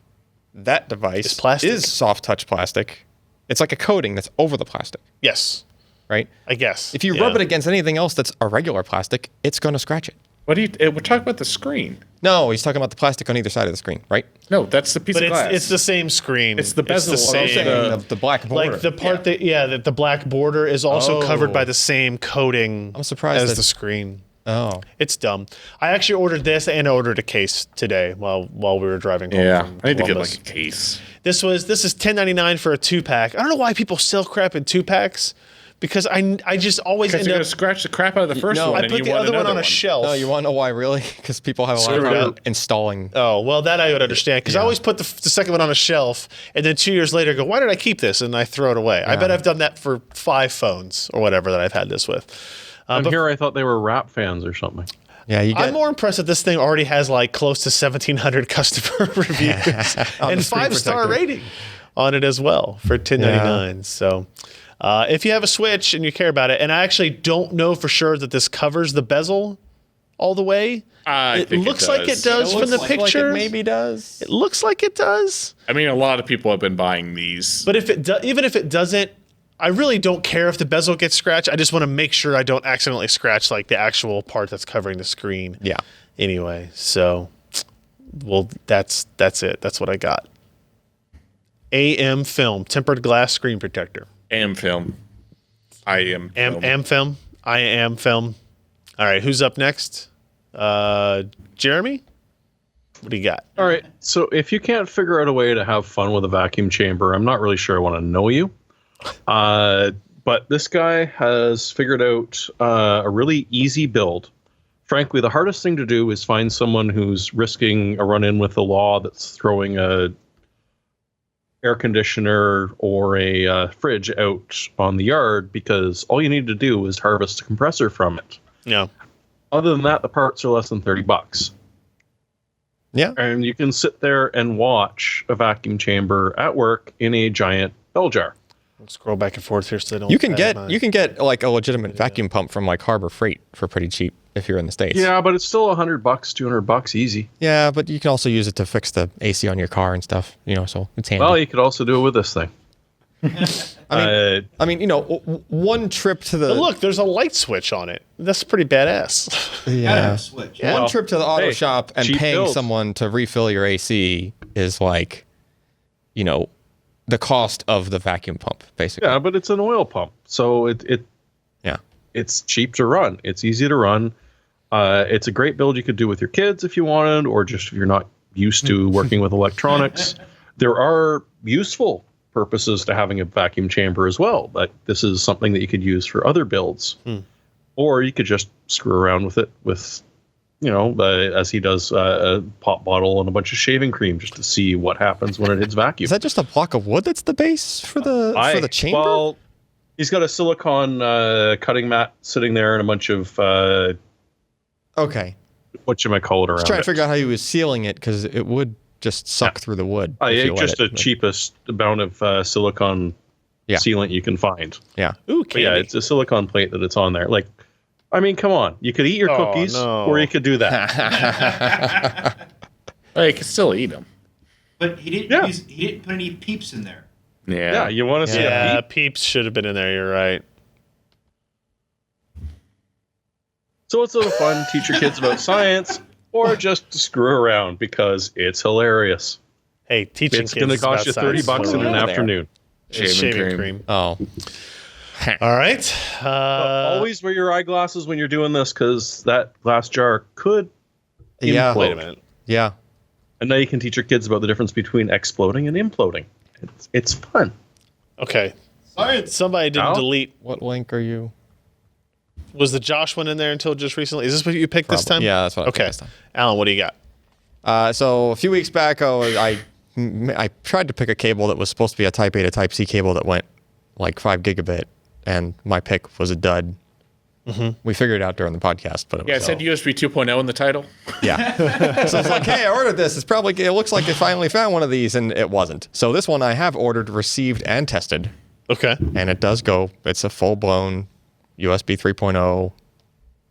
that device It's plastic. is soft touch plastic. It's like a coating that's over the plastic, Yes, right? I guess. If you rub it against anything else that's a regular plastic, it's going to scratch it. What do you? We're talking about the screen. No, he's talking about the plastic on either side of the screen, right? No, that's the piece But of glass. it's the same screen. It's the bezel. the I'm same. saying the black border. Like the part that the black border is also covered Oh. by the same coating I'm surprised as that- the screen. Oh. It's dumb. I actually ordered this and I ordered a case today while we were driving home. yeah, from I need to get Columbus. like a case. This is $10.99 for a 2-pack. I don't know why people sell crap in 2-packs because I just always Because end you're up. gonna scratch the crap out of the first No, one. I and put you the want other one another on a shelf. No, you want to know why, really? Because people have a lot of Screwed problem up. installing. Oh, well, that I would understand because I always put the second one on a shelf and then 2 years later go, why did I keep this? And I throw it away. I bet I've done that for 5 phones or whatever that I've had this with. And But here I thought they were rap fans or something. Yeah, I'm more impressed that this thing already has like close to 1,700 customer reviews and 5-star rating on it as well for $10.99. Yeah. So if you have a Switch and you care about it, and I actually don't know for sure that this covers the bezel all the way. It looks like it does from the picture. Like it maybe does. It looks like it does. I mean, a lot of people have been buying these. But even if it doesn't, I really don't care if the bezel gets scratched. I just want to make sure I don't accidentally scratch like the actual part that's covering the screen. Yeah. Anyway, so that's it. That's what I got. AM film, tempered glass screen protector. AM film. AM film. I am film. All right, who's up next? Jeremy? What do you got? All right, so if you can't figure out a way to have fun with a vacuum chamber, I'm not really sure I want to know you. But this guy has figured out a really easy build. Frankly, the hardest thing to do is find someone who's risking a run-in with the law that's throwing a air conditioner or a fridge out on the yard, because all you need to do is harvest a compressor from it. Yeah. Other than that, the parts are less than $30. Yeah. And you can sit there and watch a vacuum chamber at work in a giant bell jar. I'll scroll back and forth here so they don't. You can get like a legitimate vacuum pump from like Harbor Freight for pretty cheap if you're in the States. Yeah, but it's still $100, $200 easy. Yeah, but you can also use it to fix the AC on your car and stuff, so it's handy. Well, you could also do it with this thing. I mean, one trip to the... But look, there's a light switch on it. That's pretty badass. Yeah. Switch. Yeah. One trip to the auto shop and paying build. someone to refill your AC is like, the cost of the vacuum pump, basically. Yeah, but it's an oil pump. So it's cheap to run. It's easy to run. It's a great build you could do with your kids if you wanted, or just if you're not used to working with electronics. There are useful purposes to having a vacuum chamber as well, but this is something that you could use for other builds. Or you could just screw around with it with, as he does, a pop bottle and a bunch of shaving cream just to see what happens when it hits vacuum. Is that just a block of wood that's the base for the chamber? Well, he's got a silicone cutting mat sitting there and a bunch of okay. whatchamacallit around Just trying it. to figure out how he was sealing it, because it would just suck through the wood. Just the cheapest amount of silicone sealant you can find. Yeah. Ooh, But yeah, it's a silicone plate that it's on there. Like, I mean, come on. You could eat your cookies, or you could do that. Well, you can still eat them. But he didn't put any peeps in there. Yeah, you want to see a peep? Peeps should have been in there. You're right. So it's a little fun. Teach your kids about science, or just screw around because it's hilarious. Hey, teaching It's kids going to cost you $30 in an afternoon. Shaving cream. Oh. All right. Always wear your eyeglasses when you're doing this, because that glass jar could implode. Wait a minute. Yeah. And now you can teach your kids about the difference between exploding and imploding. It's fun. Okay. Science. Somebody didn't delete. What link are you? Was the Josh one in there until just recently? Is this what you picked this time? Yeah, that's what I picked this time. Alan, what do you got? So a few weeks back, I tried to pick a cable that was supposed to be a Type A to Type C cable that went like 5 gigabit, and my pick was a dud. We figured it out during the podcast, but It said USB 2.0 in the title. Yeah. So I was like, hey, I ordered this. It looks like they finally found one of these, and it wasn't. So this one I have ordered, received, and tested. Okay. And it does go. It's a full-blown USB 3.0,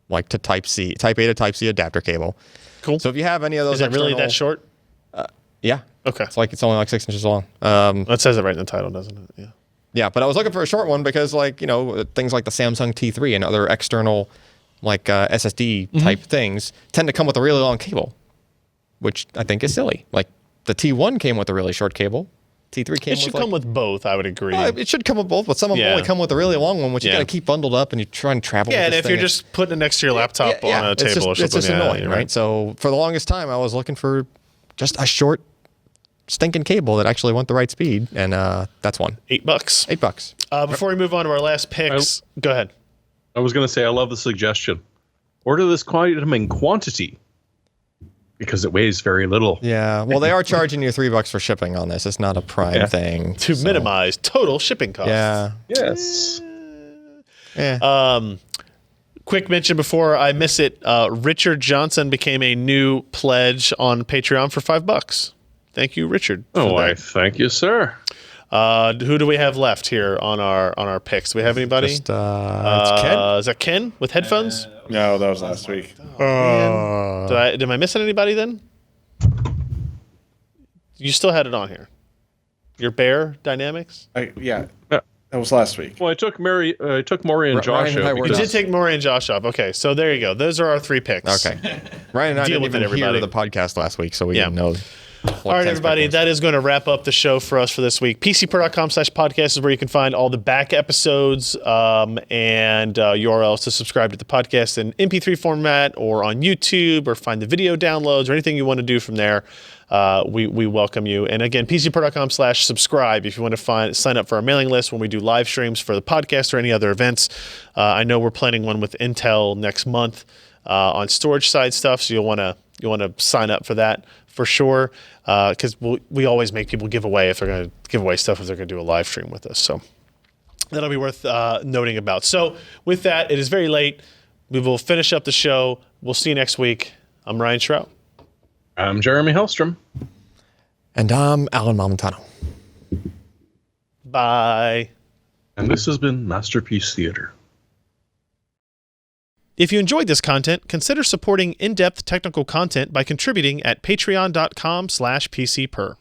like to Type A to Type C adapter cable. Cool. So if you have any of those, Is it really that short? Yeah. Okay. It's only like 6 inches long. It says it right in the title, doesn't it? Yeah. Yeah, but I was looking for a short one because, things like the Samsung T3 and other external, SSD type things tend to come with a really long cable, which I think is silly. Like the T1 came with a really short cable. T3 came. It should come with both, I would agree. It should come with both, but some of them only come with a really long one, which you got to keep bundled up and you try and travel. Yeah, with and if you're just putting it next to your laptop on a table or something, it's just annoying, right? So for the longest time, I was looking for just a short, stinking cable that actually went the right speed, and that's one. $8. $8. Before we move on to our last picks, go ahead. I was going to say, I love the suggestion. Order this item in quantity, because it weighs very little. Yeah, well, they are charging you $3 for shipping on this. It's not a Prime thing. To minimize total shipping costs. Yeah. Yes. Yeah. quick mention before I miss it. Richard Johnson became a new pledge on Patreon for $5. Thank you, Richard. Oh, I thank you, sir. Who do we have left here on our picks? Do we have anybody? Just, it's Ken. Is that Ken with headphones? No, that was last week. Am I missing anybody then? You still had it on here. Your Bear Dynamics? Yeah, that was last week. Well, I took Maury and Josh Ryan and I out. were You because- did take Maury and Josh off. Okay, so there you go. Those are our 3 picks. Okay. Ryan and I Deal didn't with it, even hear everybody. the podcast last week, so we Yeah. didn't know. All right, everybody, that is going to wrap up the show for us for this week. PCPro.com/podcast is where you can find all the back episodes and URLs to subscribe to the podcast in MP3 format or on YouTube or find the video downloads or anything you want to do from there. We welcome you. And again, PCPro.com/subscribe if you want to sign up for our mailing list when we do live streams for the podcast or any other events. I know we're planning one with Intel next month on storage side stuff, so you'll want to sign up for that for sure. Because we always make people give away if they're going to give away stuff if they're going to do a live stream with us. So that'll be worth noting about. So with that, it is very late. We will finish up the show. We'll see you next week. I'm Ryan Shrout. I'm Jeremy Hellstrom. And I'm Alan Malmontano. Bye. And this has been Masterpiece Theater. If you enjoyed this content, consider supporting in-depth technical content by contributing at patreon.com/PCPer.